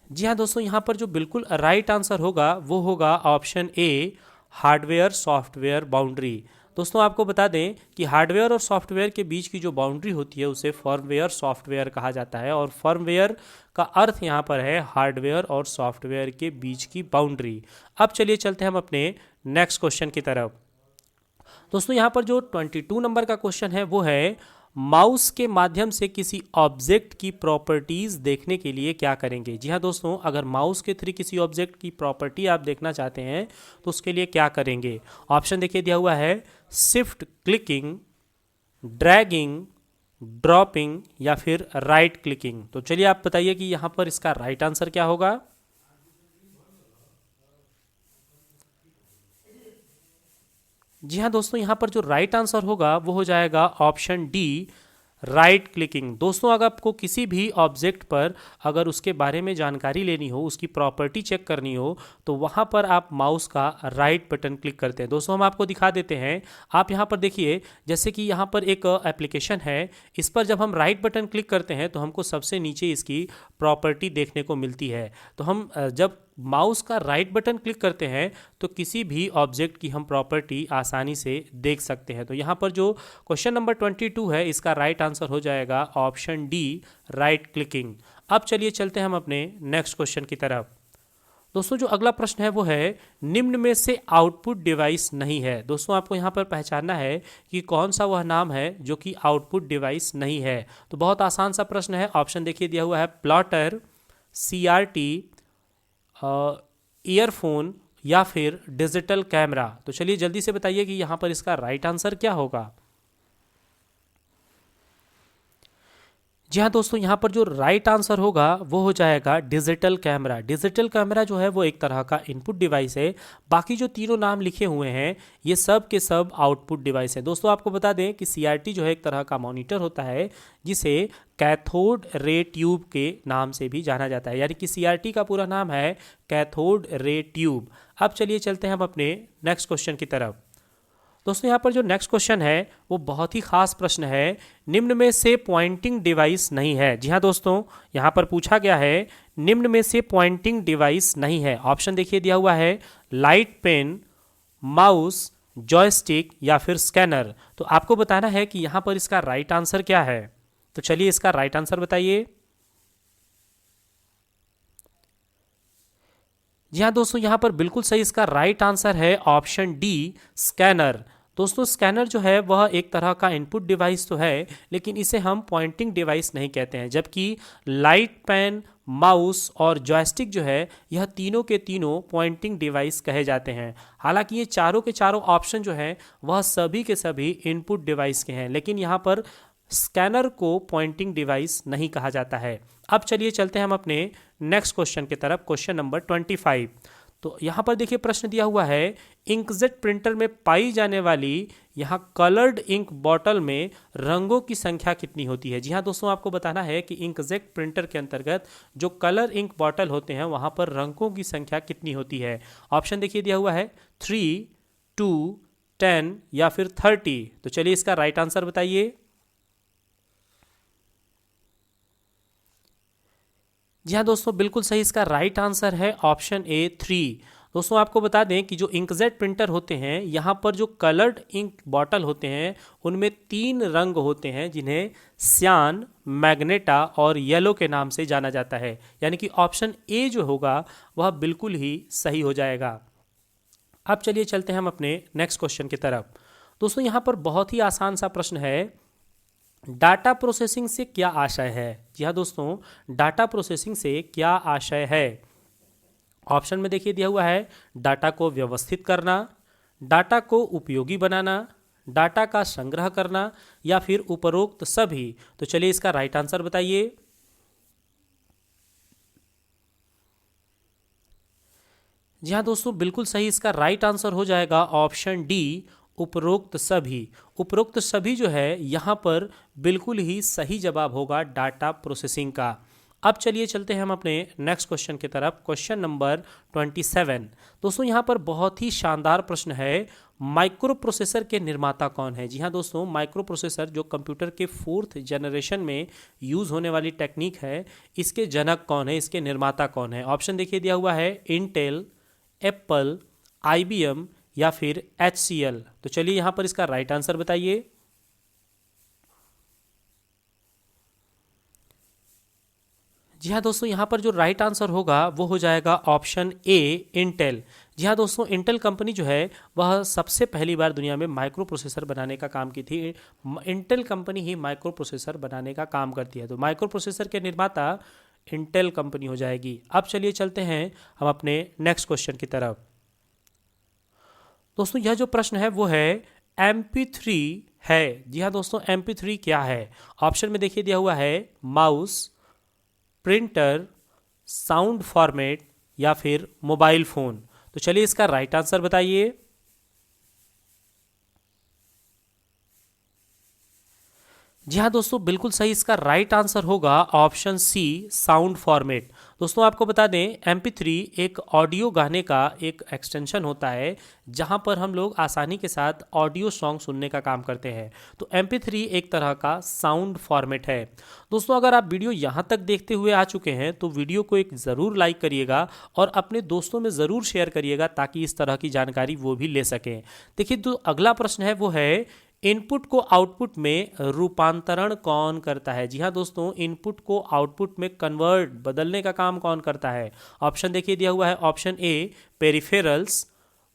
Speaker 1: जी हाँ दोस्तों, यहाँ पर जो बिल्कुल राइट आंसर होगा वो होगा option A, hardware software boundary. दोस्तों आपको बता दें कि हार्डवेयर और सॉफ्टवेयर के बीच की जो बाउंड्री होती है उसे फर्मवेयर सॉफ्टवेयर कहा जाता है, और फर्मवेयर का अर्थ यहाँ पर है हार्डवेयर और सॉफ्टवेयर के बीच की बाउंड्री। अब चलिए चलते हैं हम अपने नेक्स्ट क्वेश्चन की तरफ। दोस्तों यहाँ पर जो 22 नंबर का क्वेश्चन है वो है, माउस के माध्यम से किसी ऑब्जेक्ट की प्रॉपर्टीज देखने के लिए क्या करेंगे। जी हाँ दोस्तों, अगर माउस के थ्रू किसी ऑब्जेक्ट की प्रॉपर्टी आप देखना चाहते हैं तो उसके लिए क्या करेंगे। ऑप्शन देखिए दिया हुआ है, शिफ्ट क्लिकिंग, ड्रैगिंग, ड्रॉपिंग या फिर राइट क्लिकिंग। तो चलिए आप बताइए कि यहाँ पर इसका राइट आंसर क्या होगा। जी हाँ दोस्तों, यहाँ पर जो राइट आंसर होगा वो हो जाएगा ऑप्शन डी, राइट क्लिकिंग। दोस्तों अगर आपको किसी भी ऑब्जेक्ट पर अगर उसके बारे में जानकारी लेनी हो, उसकी प्रॉपर्टी चेक करनी हो, तो वहाँ पर आप माउस का राइट बटन क्लिक करते हैं। दोस्तों हम आपको दिखा देते हैं, आप यहाँ पर देखिए, जैसे कि यहाँ पर एक एप्लीकेशन है, इस पर जब हम राइट बटन क्लिक करते हैं तो हमको सबसे नीचे इसकी प्रॉपर्टी देखने को मिलती है। तो हम जब माउस का राइट बटन क्लिक करते हैं तो किसी भी ऑब्जेक्ट की हम प्रॉपर्टी आसानी से देख सकते हैं। तो यहाँ पर जो क्वेश्चन नंबर 22 है इसका राइट आंसर हो जाएगा ऑप्शन डी, राइट क्लिकिंग। अब चलिए चलते हैं हम अपने नेक्स्ट क्वेश्चन की तरफ। दोस्तों जो अगला प्रश्न है वो है, निम्न में से आउटपुट डिवाइस नहीं है। दोस्तों आपको यहाँ पर पहचानना है कि कौन सा वह नाम है जो कि आउटपुट डिवाइस नहीं है। तो बहुत आसान सा प्रश्न है, ऑप्शन देखिए दिया हुआ है, प्लॉटर, CRT, ईयरफोन या फिर डिजिटल कैमरा। तो चलिए जल्दी से बताइए कि यहाँ पर इसका राइट आंसर क्या होगा। जी हाँ दोस्तों, यहाँ पर जो राइट आंसर होगा वो हो जाएगा डिजिटल कैमरा। डिजिटल कैमरा जो है वो एक तरह का इनपुट डिवाइस है। बाकी जो तीनों नाम लिखे हुए हैं ये सब के सब आउटपुट डिवाइस है। दोस्तों आपको बता दें कि CRT जो है एक तरह का मॉनिटर होता है जिसे कैथोड रे ट्यूब के नाम से भी जाना जाता है, यानी कि CRT का पूरा नाम है कैथोड रे ट्यूब। अब चलिए चलते हैं हम अपने नेक्स्ट क्वेश्चन की तरफ। दोस्तों यहाँ पर जो नेक्स्ट क्वेश्चन है वो बहुत ही खास प्रश्न है, निम्न में से पॉइंटिंग डिवाइस नहीं है। जी हाँ दोस्तों, यहाँ पर पूछा गया है निम्न में से पॉइंटिंग डिवाइस नहीं है। ऑप्शन देखिए दिया हुआ है, लाइट पेन, माउस, जॉयस्टिक या फिर स्कैनर। तो आपको बताना है कि यहाँ पर इसका राइट आंसर क्या है। तो चलिए इसका राइट आंसर बताइए। जी हाँ दोस्तों, यहाँ पर बिल्कुल सही इसका राइट आंसर है ऑप्शन डी, स्कैनर। दोस्तों स्कैनर जो है वह एक तरह का इनपुट डिवाइस तो है, लेकिन इसे हम पॉइंटिंग डिवाइस नहीं कहते हैं। जबकि लाइट पेन, माउस और जॉयस्टिक जो है यह तीनों के तीनों पॉइंटिंग डिवाइस कहे जाते हैं। हालांकि ये चारों के चारों ऑप्शन जो हैं वह सभी के सभी इनपुट डिवाइस के हैं, लेकिन यहाँ पर स्कैनर को पॉइंटिंग डिवाइस नहीं कहा जाता है। अब चलिए चलते हैं हम अपने नेक्स्ट क्वेश्चन की तरफ, क्वेश्चन नंबर 25। तो यहाँ पर देखिए प्रश्न दिया हुआ है, इंकजेट प्रिंटर में पाई जाने वाली यहाँ कलर्ड इंक बॉटल में रंगों की संख्या कितनी होती है। जी हाँ दोस्तों, आपको बताना है कि इंकजेट प्रिंटर के अंतर्गत जो कलर इंक बॉटल होते हैं वहाँ पर रंगों की संख्या कितनी होती है। ऑप्शन देखिए दिया हुआ है, 3, 2, 10 या फिर 30। तो चलिए इसका राइट आंसर बताइए। जी हाँ दोस्तों, बिल्कुल सही इसका राइट आंसर है ऑप्शन ए, 3। दोस्तों आपको बता दें कि जो इंकजेट प्रिंटर होते हैं यहाँ पर जो कलर्ड इंक बॉटल होते हैं उनमें 3 रंग होते हैं जिन्हें सियान, मैग्नेटा और येलो के नाम से जाना जाता है, यानी कि ऑप्शन ए जो होगा वह बिल्कुल ही सही हो जाएगा। अब चलिए चलते हैं हम अपने नेक्स्ट क्वेश्चन की तरफ। दोस्तों यहाँ पर बहुत ही आसान सा प्रश्न है, डाटा प्रोसेसिंग से क्या आशय है। जी हाँ दोस्तों, डाटा प्रोसेसिंग से क्या आशय है। ऑप्शन में देखिए दिया हुआ है, डाटा को व्यवस्थित करना, डाटा को उपयोगी बनाना, डाटा का संग्रह करना या फिर उपरोक्त सभी। तो चलिए इसका राइट आंसर बताइए। जी हाँ दोस्तों, बिल्कुल सही इसका राइट आंसर हो जाएगा ऑप्शन डी, उपरोक्त सभी। उपरोक्त सभी जो है यहाँ पर बिल्कुल ही सही जवाब होगा डाटा प्रोसेसिंग का। अब चलिए चलते हैं हम अपने नेक्स्ट क्वेश्चन की तरफ, क्वेश्चन नंबर 27। दोस्तों यहाँ पर बहुत ही शानदार प्रश्न है, माइक्रो प्रोसेसर के निर्माता कौन है? जी हाँ दोस्तों, माइक्रो प्रोसेसर जो कंप्यूटर के 4th जनरेशन में यूज़ होने वाली टेक्निक है, इसके जनक कौन है, इसके निर्माता कौन है? ऑप्शन देखिए दिया हुआ है इंटेल, एप्पल, IBM या फिर HCL। तो चलिए यहाँ पर इसका राइट आंसर बताइए। जी हाँ दोस्तों, यहाँ पर जो राइट आंसर होगा वो हो जाएगा ऑप्शन ए, इंटेल। जी हाँ दोस्तों, इंटेल कंपनी जो है वह सबसे पहली बार दुनिया में माइक्रो प्रोसेसर बनाने का काम की थी। इंटेल कंपनी ही माइक्रो प्रोसेसर बनाने का काम करती है, तो माइक्रो प्रोसेसर के निर्माता इंटेल कंपनी हो जाएगी। अब चलिए चलते हैं हम अपने नेक्स्ट क्वेश्चन की तरफ। दोस्तों यह जो प्रश्न है वो है MP3 है। जी हाँ दोस्तों, MP3 क्या है? ऑप्शन में देखिए दिया हुआ है माउस, प्रिंटर, साउंड फॉर्मेट या फिर मोबाइल फोन। तो चलिए इसका राइट आंसर बताइए। जी हाँ दोस्तों, बिल्कुल सही, इसका राइट आंसर होगा ऑप्शन सी, साउंड फॉर्मेट। दोस्तों आपको बता दें, MP3 एक ऑडियो गाने का एक एक्सटेंशन होता है जहाँ पर हम लोग आसानी के साथ ऑडियो सॉन्ग सुनने का काम करते हैं। तो MP3 एक तरह का साउंड फॉर्मेट है। दोस्तों अगर आप वीडियो यहाँ तक देखते हुए आ चुके हैं तो वीडियो को एक ज़रूर लाइक करिएगा और अपने दोस्तों में ज़रूर शेयर करिएगा ताकि इस तरह की जानकारी वो भी ले सकें। देखिए, जो अगला प्रश्न है वो है इनपुट को आउटपुट में रूपांतरण कौन करता है? जी हाँ दोस्तों, इनपुट को आउटपुट में कन्वर्ट, बदलने का काम कौन करता है? ऑप्शन देखिए दिया हुआ है, option A peripherals,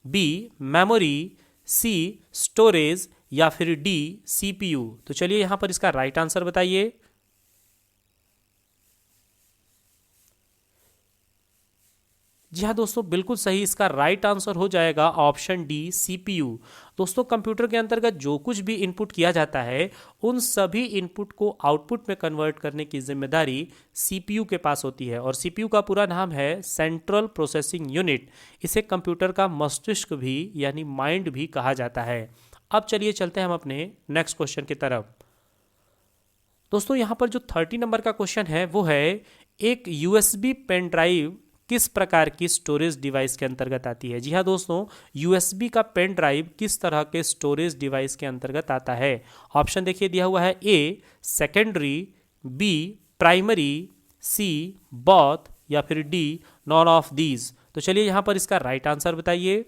Speaker 1: B memory, C storage या फिर डी CPU। तो चलिए यहाँ पर इसका राइट आंसर बताइए। जी हाँ दोस्तों, बिल्कुल सही, इसका राइट आंसर हो जाएगा ऑप्शन डी, CPU। दोस्तों कंप्यूटर के अंतर्गत जो कुछ भी इनपुट किया जाता है उन सभी इनपुट को आउटपुट में कन्वर्ट करने की जिम्मेदारी CPU के पास होती है, और CPU का पूरा नाम है सेंट्रल प्रोसेसिंग यूनिट। इसे कंप्यूटर का मस्तिष्क भी यानी माइंड भी कहा जाता है। अब चलिए चलते हैं हम अपने नेक्स्ट क्वेश्चन की तरफ। दोस्तों यहाँ पर जो 30 नंबर का क्वेश्चन है वो है एक USB पेन ड्राइव किस प्रकार की स्टोरेज डिवाइस के अंतर्गत आती है? जी हाँ दोस्तों, USB का पेन ड्राइव किस तरह के स्टोरेज डिवाइस के अंतर्गत आता है? ऑप्शन देखिए दिया हुआ है, A secondary, B primary, C both या फिर डी नॉन ऑफ दीज। तो चलिए यहाँ पर इसका राइट आंसर बताइए।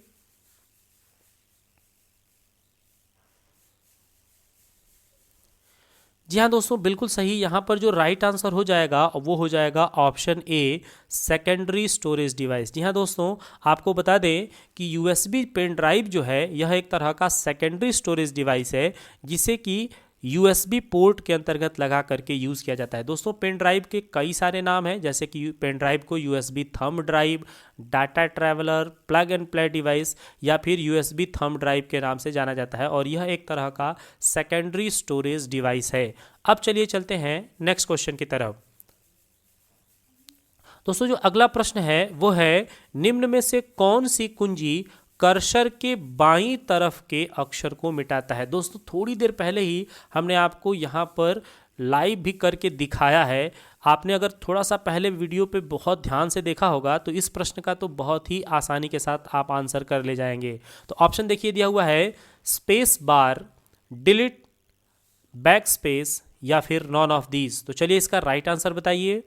Speaker 1: जी हाँ दोस्तों, बिल्कुल सही, यहाँ पर जो राइट आंसर हो जाएगा वो हो जाएगा option A, secondary storage device. जी हाँ दोस्तों, आपको बता दें कि USB पेन ड्राइव जो है यह एक तरह का सेकेंडरी स्टोरेज डिवाइस है जिसे कि USB पोर्ट के अंतर्गत लगा करके यूज़ किया जाता है। दोस्तों पेन ड्राइव के कई सारे नाम हैं, जैसे कि पेन ड्राइव को USB thumb drive, data traveller, plug and play device या फिर USB थंब ड्राइव के नाम से जाना जाता है, और यह एक तरह का सेकेंडरी स्टोरेज डिवाइस है। अब चलिए चलते हैं नेक्स्ट क्वेश्चन की तरफ। दोस्तों जो अगला प्रश्न है वो है निम्न में से कौन सी कुंजी कर्सर के बाईं तरफ के अक्षर को मिटाता है? दोस्तों थोड़ी देर पहले ही हमने आपको यहाँ पर लाइव भी करके दिखाया है। आपने अगर थोड़ा सा पहले वीडियो पे बहुत ध्यान से देखा होगा तो इस प्रश्न का तो बहुत ही आसानी के साथ आप आंसर कर ले जाएंगे। तो ऑप्शन देखिए दिया हुआ है, space bar, delete, back space या फिर नॉन ऑफ दीज। तो चलिए इसका राइट आंसर बताइए।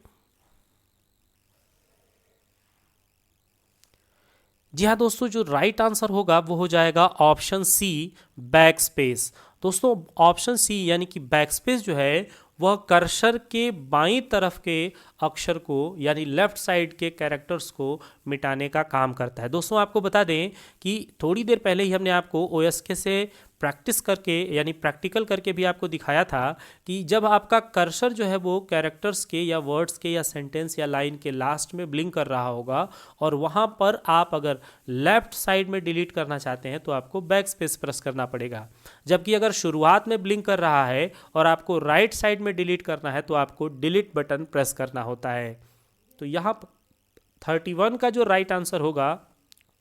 Speaker 1: जी हाँ दोस्तों, जो राइट आंसर होगा वो हो जाएगा ऑप्शन सी, बैक स्पेस। दोस्तों ऑप्शन सी यानी कि बैक स्पेस जो है वह कर्सर के बाईं तरफ के अक्षर को यानी लेफ्ट साइड के कैरेक्टर्स को मिटाने का काम करता है। दोस्तों आपको बता दें कि थोड़ी देर पहले ही हमने आपको OSK से प्रैक्टिस करके यानी प्रैक्टिकल करके भी आपको दिखाया था कि जब आपका कर्सर जो है वो कैरेक्टर्स के या वर्ड्स के या सेंटेंस या लाइन के लास्ट में ब्लिंक कर रहा होगा और वहाँ पर आप अगर लेफ्ट साइड में डिलीट करना चाहते हैं तो आपको बैक स्पेस प्रेस करना पड़ेगा, जबकि अगर शुरुआत में ब्लिंक कर रहा है और आपको राइट साइड में डिलीट करना है तो आपको डिलीट बटन प्रेस करना होता है। तो यहाँ 31 का जो राइट आंसर होगा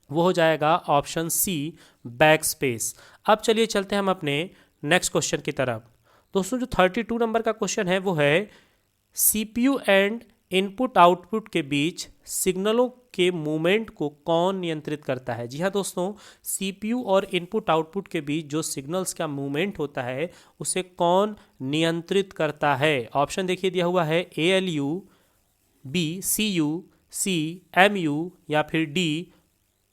Speaker 1: वो हो जाएगा ऑप्शन सी, बैक स्पेस। अब चलिए चलते हैं हम अपने नेक्स्ट क्वेश्चन की तरफ। दोस्तों जो 32 नंबर का क्वेश्चन है वो है CPU एंड इनपुट आउटपुट के बीच सिग्नलों के मूवमेंट को कौन नियंत्रित करता है? जी हाँ दोस्तों, सीपीयू और इनपुट आउटपुट के बीच जो सिग्नल्स का मूवमेंट होता है उसे कौन नियंत्रित करता है? ऑप्शन देखिए दिया हुआ है एएलयू, बी सीयू, सी एमयू या फिर डी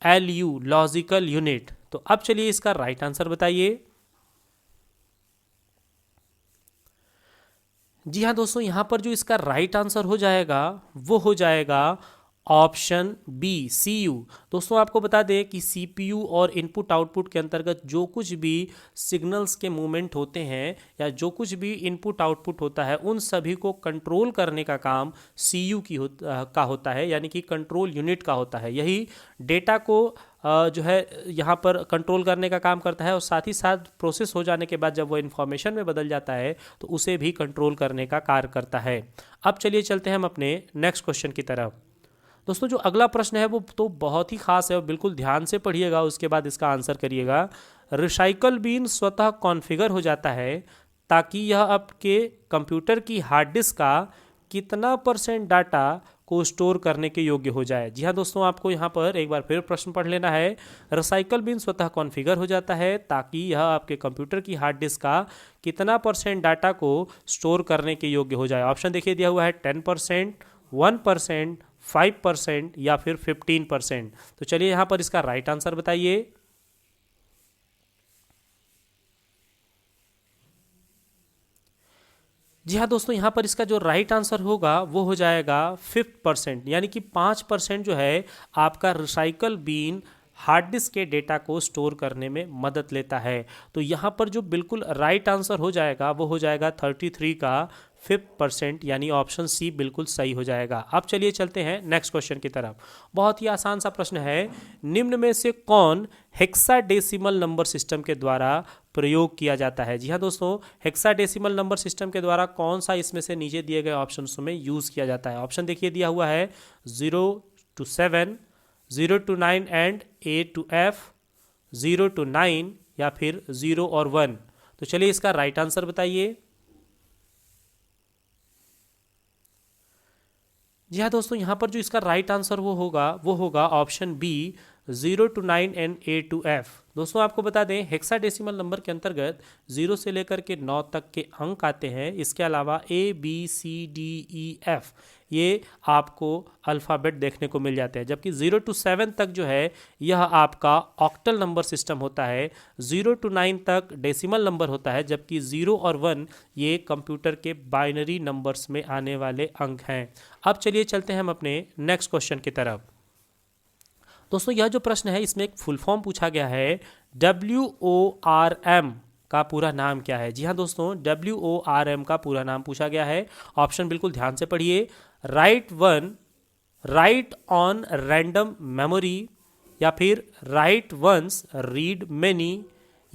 Speaker 1: एलयू लॉजिकल यूनिट। तो अब चलिए इसका राइट आंसर बताइए। जी हाँ दोस्तों, यहाँ पर जो इसका राइट आंसर हो जाएगा वो हो जाएगा ऑप्शन बी सीयू। दोस्तों आपको बता दें कि सीपीयू और इनपुट आउटपुट के अंतर्गत जो कुछ भी सिग्नल्स के मूवमेंट होते हैं या जो कुछ भी इनपुट आउटपुट होता है उन सभी को कंट्रोल करने का काम सीयू का होता है, यानी कि कंट्रोल यूनिट का होता है। यही डेटा को जो है यहाँ पर कंट्रोल करने का काम करता है और साथ ही साथ प्रोसेस हो जाने के बाद जब वो इन्फॉर्मेशन में बदल जाता है तो उसे भी कंट्रोल करने का कार्य करता है। अब चलिए चलते हैं हम अपने नेक्स्ट क्वेश्चन की तरफ। दोस्तों जो अगला प्रश्न है वो तो बहुत ही खास है और बिल्कुल ध्यान से पढ़िएगा, उसके बाद इसका आंसर करिएगा। रिसाइकल बिन स्वतः कॉन्फ़िगर हो जाता है ताकि यह आपके कंप्यूटर की हार्ड डिस्क का कितना % डाटा को स्टोर करने के योग्य हो जाए? जी हाँ दोस्तों, आपको यहाँ पर एक बार फिर प्रश्न पढ़ लेना है। रिसाइकल बिन स्वतः कॉन्फ़िगर हो जाता है ताकि यह आपके कंप्यूटर की हार्ड डिस्क का कितना % डाटा को स्टोर करने के योग्य हो जाए? ऑप्शन देखिए दिया हुआ है 10%, 1%, 5% या फिर 15%। तो चलिए यहाँ पर इसका राइट आंसर बताइए। जी हाँ दोस्तों, यहाँ पर इसका जो राइट आंसर होगा वो हो जाएगा 5%, यानी कि 5% जो है आपका रिसाइकल बीन हार्ड डिस्क के डेटा को स्टोर करने में मदद लेता है। तो यहाँ पर जो बिल्कुल राइट आंसर हो जाएगा वो हो जाएगा 33 का 5%, यानी ऑप्शन सी बिल्कुल सही हो जाएगा। अब चलिए चलते हैं नेक्स्ट क्वेश्चन की तरफ। बहुत ही आसान सा प्रश्न है, निम्न में से कौन हेक्साडेसिमल नंबर सिस्टम के द्वारा प्रयोग किया जाता है? जी हाँ दोस्तों, हेक्साडेसिमल नंबर सिस्टम के द्वारा कौन सा इसमें से नीचे दिए गए ऑप्शंस में यूज़ किया जाता है? ऑप्शन देखिए दिया हुआ है 0 to 7, 0 to 9 and A to F, 0 to 9 या फिर 0 और 1। तो चलिए इसका राइट आंसर बताइए। जी हाँ दोस्तों, यहाँ पर जो इसका राइट आंसर वो होगा option B 0 to 9 and A to F। दोस्तों आपको बता दें हेक्साडेसिमल नंबर के अंतर्गत 0 से लेकर के 9 तक के अंक आते हैं। इसके अलावा A B C D E F ये आपको अल्फ़ाबेट देखने को मिल जाते हैं, जबकि 0 to 7 तक जो है यह आपका ऑक्टल नंबर सिस्टम होता है। 0 to 9 तक डेसिमल नंबर होता है, जबकि 0 और 1 ये कंप्यूटर के बाइनरी नंबर्स में आने वाले अंक हैं। अब चलिए चलते हैं हम अपने नेक्स्ट क्वेश्चन की तरफ। दोस्तों यह जो प्रश्न है इसमें एक फुल फॉर्म पूछा गया है, WORM का पूरा नाम क्या है? जी हाँ दोस्तों, WORM का पूरा नाम पूछा गया है। ऑप्शन बिल्कुल ध्यान से पढ़िए। राइट ऑन रैंडम मेमोरी या फिर राइट वंस रीड मेनी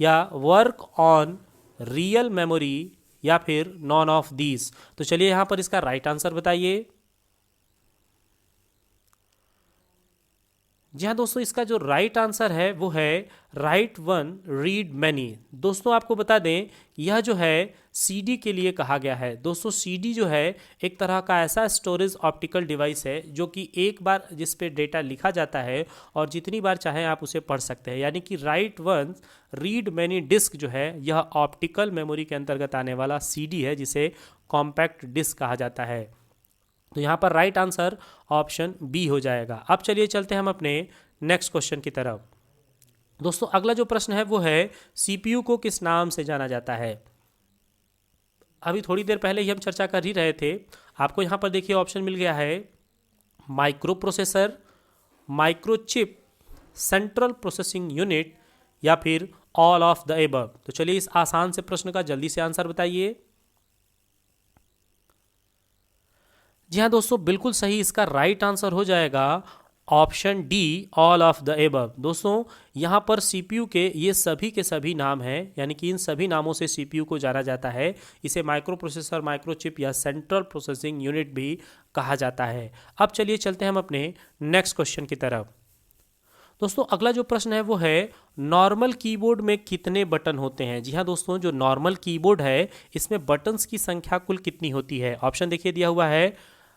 Speaker 1: या वर्क ऑन रियल मेमोरी या फिर नॉन ऑफ दीज। तो चलिए यहाँ पर इसका राइट आंसर बताइए। जी हाँ दोस्तों, इसका जो राइट आंसर है वो है राइट वन रीड मैनी। दोस्तों आपको बता दें यह जो है सीडी के लिए कहा गया है। दोस्तों सीडी जो है एक तरह का ऐसा स्टोरेज ऑप्टिकल डिवाइस है जो कि एक बार जिस पे डेटा लिखा जाता है और जितनी बार चाहें आप उसे पढ़ सकते हैं, यानी कि write one read many disk जो है यह ऑप्टिकल मेमोरी के अंतर्गत आने वाला सीडी है जिसे कॉम्पैक्ट डिस्क कहा जाता है। तो यहाँ पर राइट आंसर ऑप्शन बी हो जाएगा। अब चलिए चलते हैं हम अपने नेक्स्ट क्वेश्चन की तरफ। दोस्तों अगला जो प्रश्न है वो है सीपीयू को किस नाम से जाना जाता है? अभी थोड़ी देर पहले ही हम चर्चा कर ही रहे थे। आपको यहाँ पर देखिए ऑप्शन मिल गया है micro processor, microchip, central processing unit या फिर ऑल ऑफ द एबव। तो चलिए इस आसान से प्रश्न का जल्दी से आंसर बताइए। जी हाँ दोस्तों, बिल्कुल सही इसका राइट आंसर हो जाएगा option D all of the above. दोस्तों यहाँ पर सीपीयू के ये सभी के सभी नाम हैं, यानी कि इन सभी नामों से सीपीयू को जाना जाता है। इसे माइक्रो प्रोसेसर, माइक्रोचिप या सेंट्रल प्रोसेसिंग यूनिट भी कहा जाता है। अब चलिए चलते हैं हम अपने नेक्स्ट क्वेश्चन की तरफ। दोस्तों अगला जो प्रश्न है वो है नॉर्मल कीबोर्ड में कितने बटन होते हैं? जी हाँ दोस्तों, जो नॉर्मल कीबोर्ड है इसमें बटन्स की संख्या कुल कितनी होती है? ऑप्शन देखिए दिया हुआ है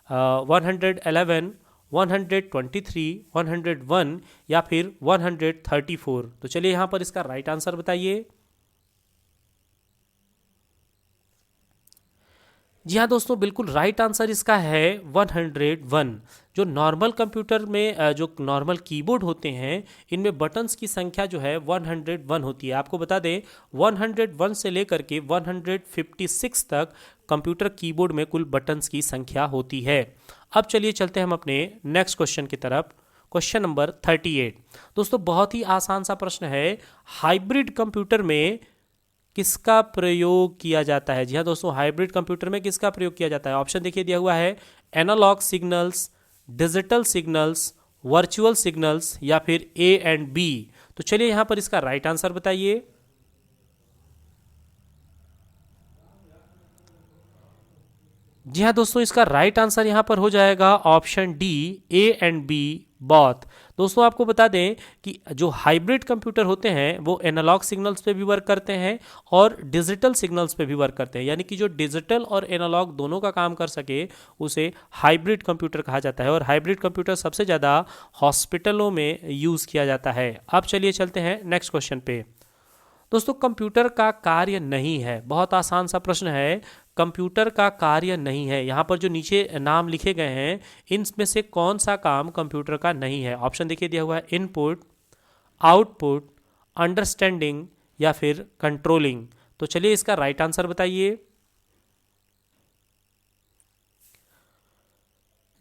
Speaker 1: 111, 123, 101 या फिर 134? तो चलिए यहाँ पर इसका राइट आंसर बताइए। जी हाँ दोस्तों, बिल्कुल राइट आंसर इसका है 101। जो नॉर्मल कंप्यूटर में जो नॉर्मल कीबोर्ड होते हैं, इनमें बटन्स की संख्या जो है 101 होती है। आपको बता दें 101 से लेकर के 156 तक कंप्यूटर कीबोर्ड में कुल बटन्स की संख्या होती है। अब चलिए चलते हैं हम अपने नेक्स्ट क्वेश्चन की तरफ। Question number 38। दोस्तों बहुत ही आसान सा प्रश्न है, हाइब्रिड कंप्यूटर में किसका प्रयोग किया जाता है? जी हाँ दोस्तों, हाइब्रिड कंप्यूटर में किसका प्रयोग किया जाता है? ऑप्शन देखिए दिया हुआ है, analogue signals, digital signals, virtual signals या फिर ए एंड बी। तो चलिए यहां पर इसका राइट आंसर बताइए। जी हाँ दोस्तों, इसका राइट आंसर यहाँ पर हो जाएगा option D, A and B both. दोस्तों आपको बता दें कि जो हाइब्रिड कंप्यूटर होते हैं वो एनालॉग सिग्नल्स पे भी वर्क करते हैं और डिजिटल सिग्नल्स पे भी वर्क करते हैं, यानी कि जो डिजिटल और एनालॉग दोनों का काम कर सके उसे हाइब्रिड कंप्यूटर कहा जाता है। और हाइब्रिड कंप्यूटर सबसे ज़्यादा हॉस्पिटलों में यूज़ किया जाता है। अब चलिए चलते हैं नेक्स्ट क्वेश्चन पे। दोस्तों कंप्यूटर का कार्य नहीं है, बहुत आसान सा प्रश्न है, कंप्यूटर का कार्य नहीं है। यहाँ पर जो नीचे नाम लिखे गए हैं इनमें से कौन सा काम कंप्यूटर का नहीं है? ऑप्शन देखिए दिया हुआ है, इनपुट, आउटपुट, अंडरस्टैंडिंग या फिर कंट्रोलिंग। तो चलिए इसका राइट आंसर बताइए।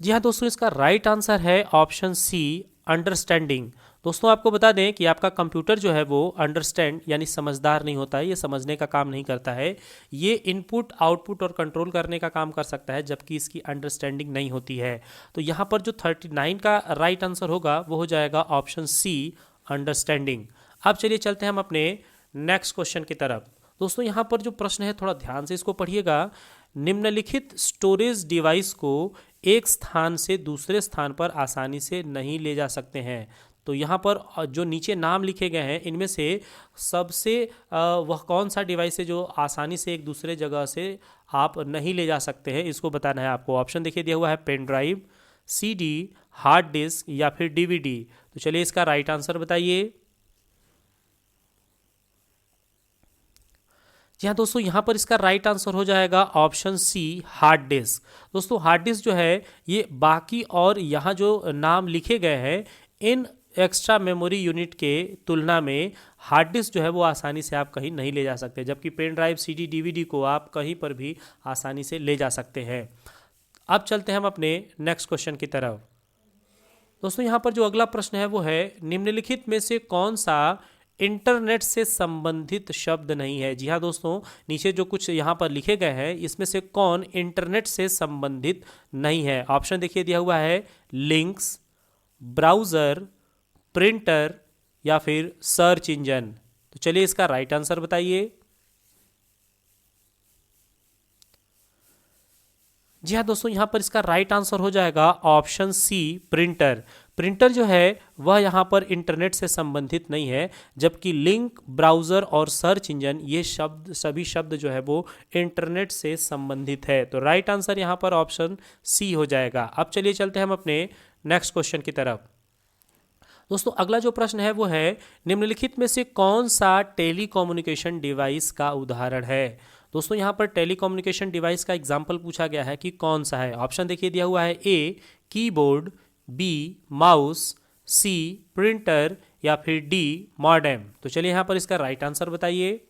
Speaker 1: जी हाँ दोस्तों, इसका राइट आंसर है ऑप्शन सी, अंडरस्टैंडिंग। दोस्तों आपको बता दें कि आपका कंप्यूटर जो है वो अंडरस्टैंड यानी समझदार नहीं होता है, ये समझने का काम नहीं करता है। ये इनपुट, आउटपुट और कंट्रोल करने का काम कर सकता है, जबकि इसकी अंडरस्टैंडिंग नहीं होती है। तो यहाँ पर जो 39 का राइट आंसर होगा वो हो जाएगा ऑप्शन सी, अंडरस्टैंडिंग। अब चलिए चलते हैं हम अपने नेक्स्ट क्वेश्चन की तरफ। दोस्तों यहाँ पर जो प्रश्न है थोड़ा ध्यान से इसको पढ़िएगा। निम्नलिखित स्टोरेज डिवाइस को एक स्थान से दूसरे स्थान पर आसानी से नहीं ले जा सकते हैं। तो यहाँ पर जो नीचे नाम लिखे गए हैं इनमें से सबसे वह कौन सा डिवाइस है जो आसानी से एक दूसरे जगह से आप नहीं ले जा सकते हैं, इसको बताना है आपको। ऑप्शन देखिए दिया हुआ है, pen drive, CD, hard disk या फिर डीवीडी। तो चलिए इसका राइट आंसर बताइए। जी हाँ दोस्तों, यहाँ पर इसका राइट आंसर हो जाएगा ऑप्शन सी, हार्ड डिस्क। दोस्तों हार्ड डिस्क जो है ये बाकी और यहाँ जो नाम लिखे गए हैं इन एक्स्ट्रा मेमोरी यूनिट के तुलना में हार्ड डिस्क जो है वो आसानी से आप कहीं नहीं ले जा सकते, जबकि पेन ड्राइव, सीडी, डीवीडी को आप कहीं पर भी आसानी से ले जा सकते हैं। अब चलते हैं हम अपने नेक्स्ट क्वेश्चन की तरफ। दोस्तों यहाँ पर जो अगला प्रश्न है वो है, निम्नलिखित में से कौन सा इंटरनेट से संबंधित शब्द नहीं है? जी हाँ दोस्तों, नीचे जो कुछ यहाँ पर लिखे गए हैं इसमें से कौन इंटरनेट से संबंधित नहीं है? ऑप्शन देखिए दिया हुआ है, लिंक्स, ब्राउज़र, प्रिंटर या फिर सर्च इंजन। तो चलिए इसका राइट आंसर बताइए। जी हाँ दोस्तों, यहाँ पर इसका राइट आंसर हो जाएगा ऑप्शन सी, प्रिंटर। प्रिंटर जो है वह यहाँ पर इंटरनेट से संबंधित नहीं है, जबकि लिंक, ब्राउज़र और सर्च इंजन ये सभी शब्द जो है वो इंटरनेट से संबंधित है। तो राइट आंसर यहाँ पर ऑप्शन सी हो जाएगा। अब चलिए चलते हैं हम अपने नेक्स्ट क्वेश्चन की तरफ। दोस्तों अगला जो प्रश्न है वो है, निम्नलिखित में से कौन सा टेलीकम्युनिकेशन डिवाइस का उदाहरण है? दोस्तों यहाँ पर टेलीकम्युनिकेशन डिवाइस का एग्जाम्पल पूछा गया है कि कौन सा है। ऑप्शन देखिए दिया हुआ है, a keyboard, B mouse, C printer या फिर डी मॉडेम। तो चलिए यहाँ पर इसका राइट आंसर बताइए।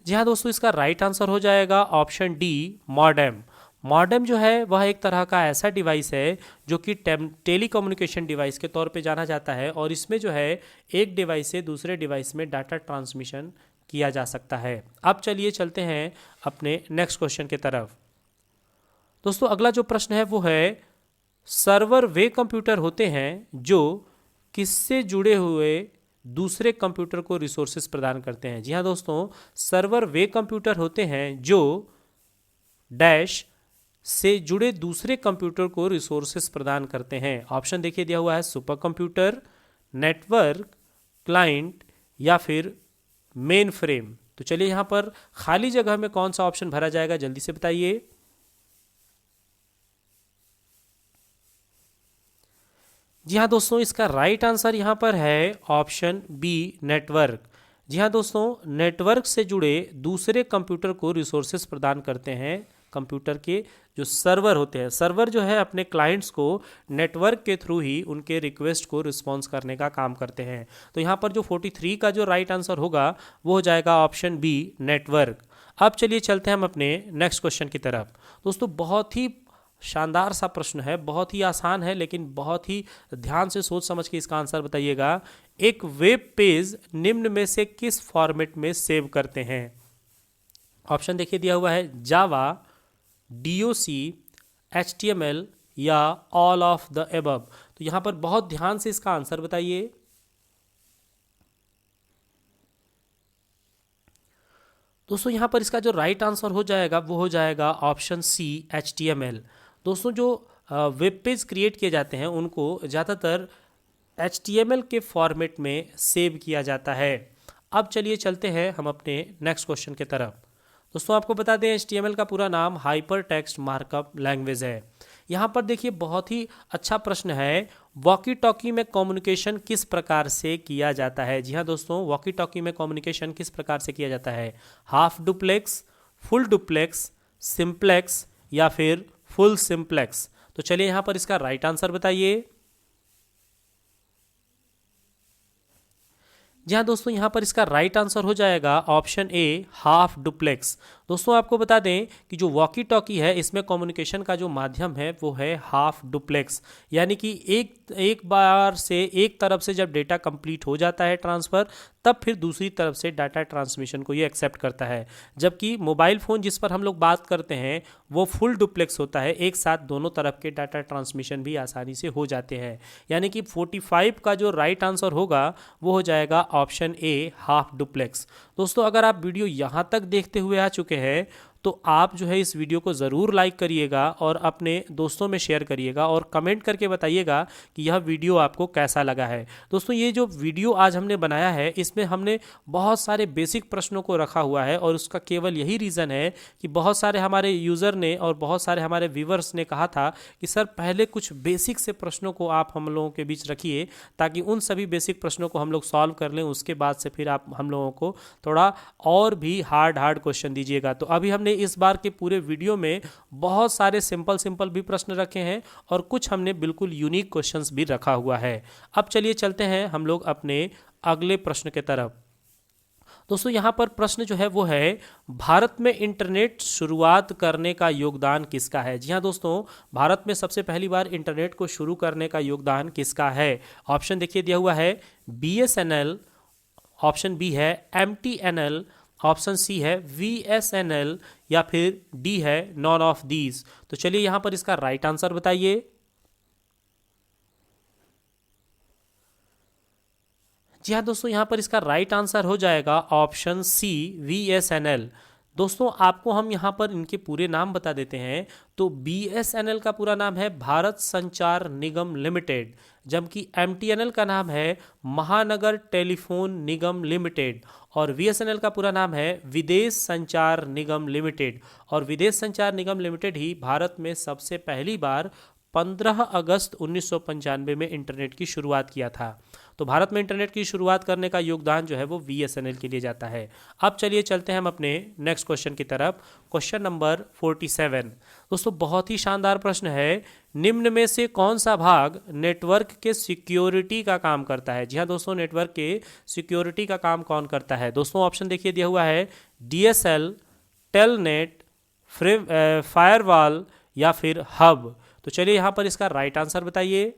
Speaker 1: जी हाँ दोस्तों, इसका राइट आंसर हो जाएगा ऑप्शन डी, मॉडेम। मॉडेम जो है वह एक तरह का ऐसा डिवाइस है जो कि टेलीकम्युनिकेशन डिवाइस के तौर पे जाना जाता है, और इसमें जो है एक डिवाइस से दूसरे डिवाइस में डाटा ट्रांसमिशन किया जा सकता है। अब चलिए चलते हैं अपने नेक्स्ट क्वेश्चन की तरफ। दोस्तों अगला जो प्रश्न है वो है, सर्वर वे कंप्यूटर होते हैं जो किससे जुड़े हुए दूसरे कंप्यूटर को रिसोर्सेज प्रदान करते हैं? जी हाँ दोस्तों, सर्वर वे कंप्यूटर होते हैं जो डैश से जुड़े दूसरे कंप्यूटर को रिसोर्सेज प्रदान करते हैं। ऑप्शन देखिए दिया हुआ है, सुपर कंप्यूटर, नेटवर्क, क्लाइंट या फिर मेन फ्रेम। तो चलिए यहाँ पर खाली जगह में कौन सा ऑप्शन भरा जाएगा, जल्दी से बताइए। जी हाँ दोस्तों, इसका राइट आंसर यहाँ पर है ऑप्शन बी, नेटवर्क। जी हाँ दोस्तों, नेटवर्क से जुड़े दूसरे कंप्यूटर को रिसोर्सेज प्रदान करते हैं। कंप्यूटर के जो सर्वर होते हैं, सर्वर जो है अपने क्लाइंट्स को नेटवर्क के थ्रू ही उनके रिक्वेस्ट को रिस्पॉन्स करने का काम करते हैं। तो यहाँ पर जो 43 का जो राइट आंसर होगा वो हो जाएगा ऑप्शन बी, नेटवर्क। अब चलिए चलते हैं हम अपने नेक्स्ट क्वेश्चन की तरफ। दोस्तों बहुत ही शानदार सा प्रश्न है, बहुत ही आसान है, लेकिन बहुत ही ध्यान से सोच समझ के इसका आंसर बताइएगा। एक वेब पेज निम्न में से किस फॉर्मेट में सेव करते हैं? ऑप्शन देखिए दिया हुआ है, जावा, डीओसी, एचटीएमएल या ऑल ऑफ द एबव। तो यहां पर बहुत ध्यान से इसका आंसर बताइए। दोस्तों यहाँ पर इसका जो राइट आंसर हो जाएगा वो हो जाएगा ऑप्शन सी, एचटीएमएल। दोस्तों जो वेब पेज क्रिएट किए जाते हैं उनको ज़्यादातर एचटीएमएल के फॉर्मेट में सेव किया जाता है। अब चलिए चलते हैं हम अपने नेक्स्ट क्वेश्चन की तरफ। दोस्तों आपको बता दें, एचटीएमएल का पूरा नाम हाइपर टेक्स्ट मार्कअप लैंग्वेज है। यहाँ पर देखिए बहुत ही अच्छा प्रश्न है, वॉकी टॉकी में कम्युनिकेशन किस प्रकार से किया जाता है? जी हाँ दोस्तों, वॉकी टॉकी में कम्युनिकेशन किस प्रकार से किया जाता है? Half duplex, full duplex, simplex या फिर फुल सिंप्लेक्स? तो चलिए यहाँ पर इसका राइट आंसर बताइए। जी हाँ दोस्तों, यहाँ पर इसका राइट आंसर हो जाएगा ऑप्शन ए, हाफ डुप्लेक्स। दोस्तों आपको बता दें कि जो वॉकी टॉकी है इसमें कम्युनिकेशन का जो माध्यम है वो है हाफ डुप्लेक्स, यानी कि एक बार से एक तरफ से जब डेटा कंप्लीट हो जाता है ट्रांसफ़र, तब फिर दूसरी तरफ से डाटा ट्रांसमिशन को ये एक्सेप्ट करता है। जबकि मोबाइल फ़ोन जिस पर हम लोग बात करते हैं वो फुल डुप्लेक्स होता है, एक साथ दोनों तरफ के डाटा ट्रांसमिशन भी आसानी से हो जाते हैं। यानी कि 45 का जो राइट आंसर होगा वो हो जाएगा ऑप्शन ए, हाफ डुप्लेक्स। दोस्तों अगर आप वीडियो यहाँ तक देखते हुए आ चुके हैं तो आप जो है इस वीडियो को ज़रूर लाइक करिएगा और अपने दोस्तों में शेयर करिएगा और कमेंट करके बताइएगा कि यह वीडियो आपको कैसा लगा है। दोस्तों ये जो वीडियो आज हमने बनाया है इसमें हमने बहुत सारे बेसिक प्रश्नों को रखा हुआ है और उसका केवल यही रीज़न है कि बहुत सारे हमारे यूज़र ने और बहुत सारे हमारे व्यूवर्स ने कहा था कि सर पहले कुछ बेसिक से प्रश्नों को आप हम लोगों के बीच रखिए, ताकि उन सभी बेसिक प्रश्नों को हम लोग सॉल्व कर लें, उसके बाद से फिर आप हम लोगों को थोड़ा और भी हार्ड क्वेश्चन दीजिएगा। तो अभी हमने इस बार के पूरे वीडियो में बहुत सारे सिंपल भी प्रश्न रखे हैं और कुछ हमने बिल्कुल यूनिक क्वेश्चंस भी रखा हुआ है। अब चलिए चलते हैं हम लोग अपने अगले प्रश्न की तरफ। दोस्तों यहाँ पर प्रश्न जो है वो है, भारत में इंटरनेट शुरुआत करने का योगदान किसका है? जी हाँ दोस्तों, भारत में सबसे पहली बार इंटरनेट को शुरू करने का योगदान किसका है? ऑप्शन देखिए दिया हुआ है, बीएसएनएल, ऑप्शन बी है एमटीएनएल, ऑप्शन सी है वीएसएनएल या फिर डी है नॉन ऑफ दीज। तो चलिए यहां पर इसका राइट आंसर बताइए। जी हाँ दोस्तों, यहां पर इसका राइट आंसर हो जाएगा ऑप्शन सी, वीएसएनएल। दोस्तों आपको हम यहाँ पर इनके पूरे नाम बता देते हैं। तो बीएसएनएल का पूरा नाम है भारत संचार निगम लिमिटेड, जबकि एमटीएनएल का नाम है महानगर टेलीफोन निगम लिमिटेड और वीएसएनएल का पूरा नाम है विदेश संचार निगम लिमिटेड। और विदेश संचार निगम लिमिटेड ही भारत में सबसे पहली बार 15 अगस्त 1995 में इंटरनेट की शुरुआत किया था। तो भारत में इंटरनेट की शुरुआत करने का योगदान जो है वो बीएसएनएल के लिए जाता है। अब चलिए चलते हैं हम अपने नेक्स्ट क्वेश्चन की तरफ। Question number 47। दोस्तों बहुत ही शानदार प्रश्न है, निम्न में से कौन सा भाग नेटवर्क के सिक्योरिटी का काम करता है? जी हाँ दोस्तों, नेटवर्क के सिक्योरिटी का काम कौन करता है? दोस्तों ऑप्शन देखिए दिया हुआ है, डीएसएल, टेलनेट, फायरवॉल या फिर हब। तो चलिए यहाँ पर इसका राइट आंसर बताइए।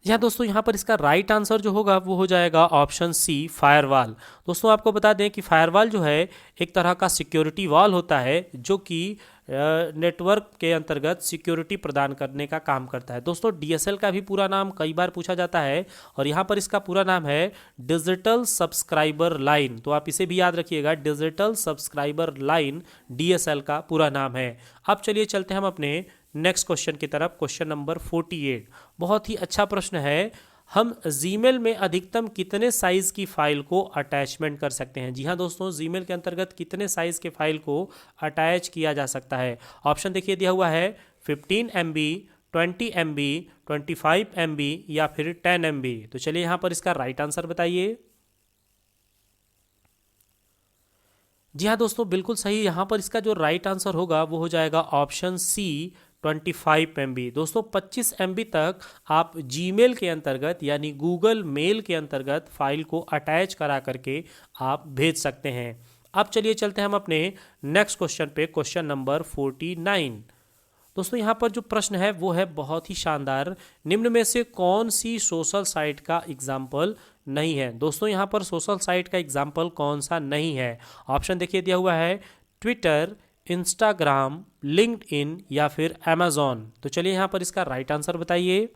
Speaker 1: यहाँ दोस्तों यहाँ पर इसका राइट आंसर जो होगा वो हो जाएगा ऑप्शन सी, फायरवॉल। दोस्तों आपको बता दें कि फायरवॉल जो है एक तरह का सिक्योरिटी वॉल होता है जो कि नेटवर्क के अंतर्गत सिक्योरिटी प्रदान करने का काम करता है। दोस्तों डीएसएल का भी पूरा नाम कई बार पूछा जाता है और यहाँ पर इसका पूरा नाम है डिजिटल सब्सक्राइबर लाइन। तो आप इसे भी याद रखिएगा, डिजिटल सब्सक्राइबर लाइन डीएसएल का पूरा नाम है। अब चलिए चलते हैं हम अपने नेक्स्ट क्वेश्चन की तरफ। क्वेश्चन नंबर 48 बहुत ही अच्छा प्रश्न है, हम जीमेल में अधिकतम कितने साइज की फाइल को अटैचमेंट कर सकते हैं? जी हाँ दोस्तों, जीमेल के अंतर्गत कितने साइज के फाइल को अटैच किया जा सकता है? ऑप्शन देखिए दिया हुआ है 15 MB, 20 MB, 25 MB या फिर 10 MB। तो चलिए यहाँ पर इसका राइट आंसर बताइए। जी हाँ दोस्तों, बिल्कुल सही। यहाँ पर इसका जो राइट आंसर होगा वो हो जाएगा ऑप्शन सी 25 MB। दोस्तों 25 MB तक आप जीमेल के अंतर्गत यानी गूगल मेल के अंतर्गत फाइल को अटैच करा करके आप भेज सकते हैं। अब चलिए चलते हैं हम अपने नेक्स्ट क्वेश्चन पे, क्वेश्चन नंबर 49। दोस्तों यहाँ पर जो प्रश्न है वो है बहुत ही शानदार। निम्न में से कौन सी सोशल साइट का एग्जाम्पल नहीं है? दोस्तों यहाँ पर सोशल साइट का एग्जाम्पल कौन सा नहीं है? ऑप्शन देखिए दिया हुआ है ट्विटर, इंस्टाग्राम, लिंक्डइन या फिर अमेजॉन। तो चलिए यहाँ पर इसका राइट आंसर बताइए।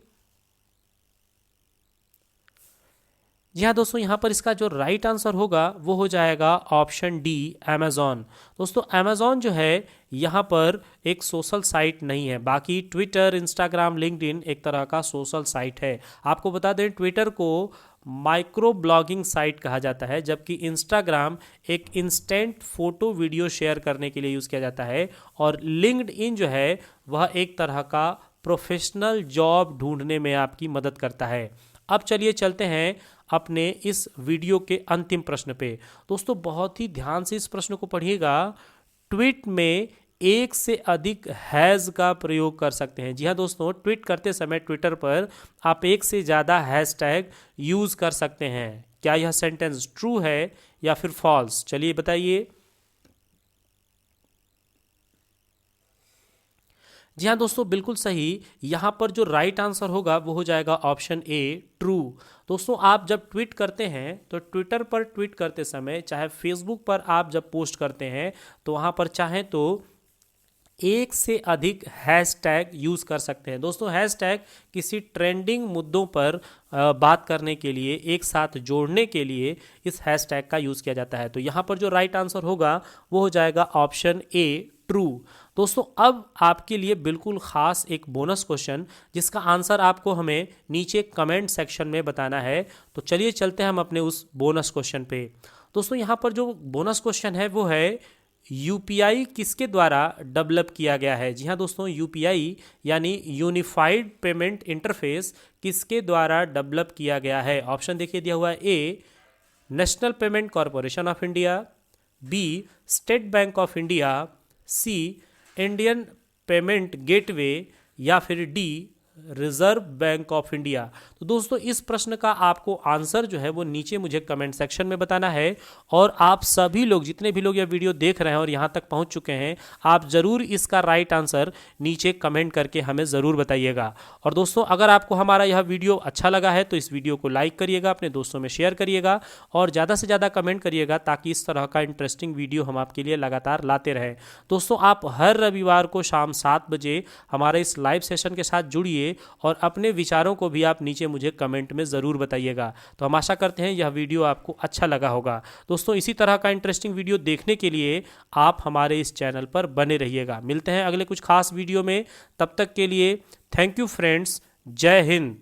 Speaker 1: जी हाँ दोस्तों, यहाँ पर इसका जो राइट आंसर होगा वो हो जाएगा ऑप्शन डी अमेजॉन। दोस्तों अमेजॉन जो है यहाँ पर एक सोशल साइट नहीं है। बाकी ट्विटर, इंस्टाग्राम, लिंक्डइन एक तरह का सोशल साइट है। आपको बता दें ट्विटर को माइक्रो ब्लॉगिंग साइट कहा जाता है, जबकि इंस्टाग्राम एक इंस्टेंट फोटो वीडियो शेयर करने के लिए यूज़ किया जाता है, और लिंक्डइन जो है वह एक तरह का प्रोफेशनल जॉब ढूंढने में आपकी मदद करता है। अब चलिए चलते हैं अपने इस वीडियो के अंतिम प्रश्न पे। दोस्तों बहुत ही ध्यान से इस प्रश्न को पढ़िएगा। ट्वीट में एक से अधिक हैज का प्रयोग कर सकते हैं। जी हाँ दोस्तों, ट्वीट करते समय ट्विटर पर आप एक से ज़्यादा हैशटैग यूज़ कर सकते हैं। क्या यह सेंटेंस ट्रू है या फिर फॉल्स? चलिए बताइए। जी हाँ दोस्तों, बिल्कुल सही। यहाँ पर जो राइट आंसर होगा वो हो जाएगा ऑप्शन ए ट्रू। दोस्तों आप जब ट्वीट करते हैं तो ट्विटर पर ट्वीट करते समय, चाहे फेसबुक पर आप जब पोस्ट करते हैं तो वहाँ पर चाहें तो एक से अधिक हैशटैग यूज़ कर सकते हैं। दोस्तों हैशटैग किसी ट्रेंडिंग मुद्दों पर बात करने के लिए, एक साथ जोड़ने के लिए इस हैशटैग का यूज़ किया जाता है। तो यहाँ पर जो राइट आंसर होगा वो हो जाएगा ऑप्शन ए ट्रू। दोस्तों अब आपके लिए बिल्कुल ख़ास एक बोनस क्वेश्चन, जिसका आंसर आपको हमें नीचे कमेंट सेक्शन में बताना है। तो चलिए चलते हैं हम अपने उस बोनस क्वेश्चन पे। दोस्तों यहाँ पर जो बोनस क्वेश्चन है वो है यूपीआई किसके द्वारा डेवलप किया गया है? जी हाँ दोस्तों, यूपीआई यानी यूनिफाइड पेमेंट इंटरफेस किसके द्वारा डेवलप किया गया है? ऑप्शन देखिए दिया हुआ है A National Payment Corporation of India, B State Bank of India, C Indian Payment Gateway या फिर D Reserve Bank of India. तो दोस्तों इस प्रश्न का आपको आंसर जो है वो नीचे मुझे कमेंट सेक्शन में बताना है। और आप सभी लोग, जितने भी लोग यह वीडियो देख रहे हैं और यहाँ तक पहुँच चुके हैं, आप ज़रूर इसका राइट आंसर नीचे कमेंट करके हमें ज़रूर बताइएगा। और दोस्तों अगर आपको हमारा यह वीडियो अच्छा लगा है तो इस वीडियो को लाइक करिएगा, अपने दोस्तों में शेयर करिएगा और ज़्यादा से ज़्यादा कमेंट करिएगा, ताकि इस तरह का इंटरेस्टिंग वीडियो हम आपके लिए लगातार लाते रहें। दोस्तों आप हर रविवार को शाम 7 बजे हमारे इस लाइव सेशन के साथ जुड़िए और अपने विचारों को भी आप नीचे मुझे कमेंट में ज़रूर बताइएगा। तो हम आशा करते हैं यह वीडियो आपको अच्छा लगा होगा। दोस्तों इसी तरह का इंटरेस्टिंग वीडियो देखने के लिए आप हमारे इस चैनल पर बने रहिएगा। मिलते हैं अगले कुछ खास वीडियो में, तब तक के लिए थैंक यू फ्रेंड्स। जय हिंद।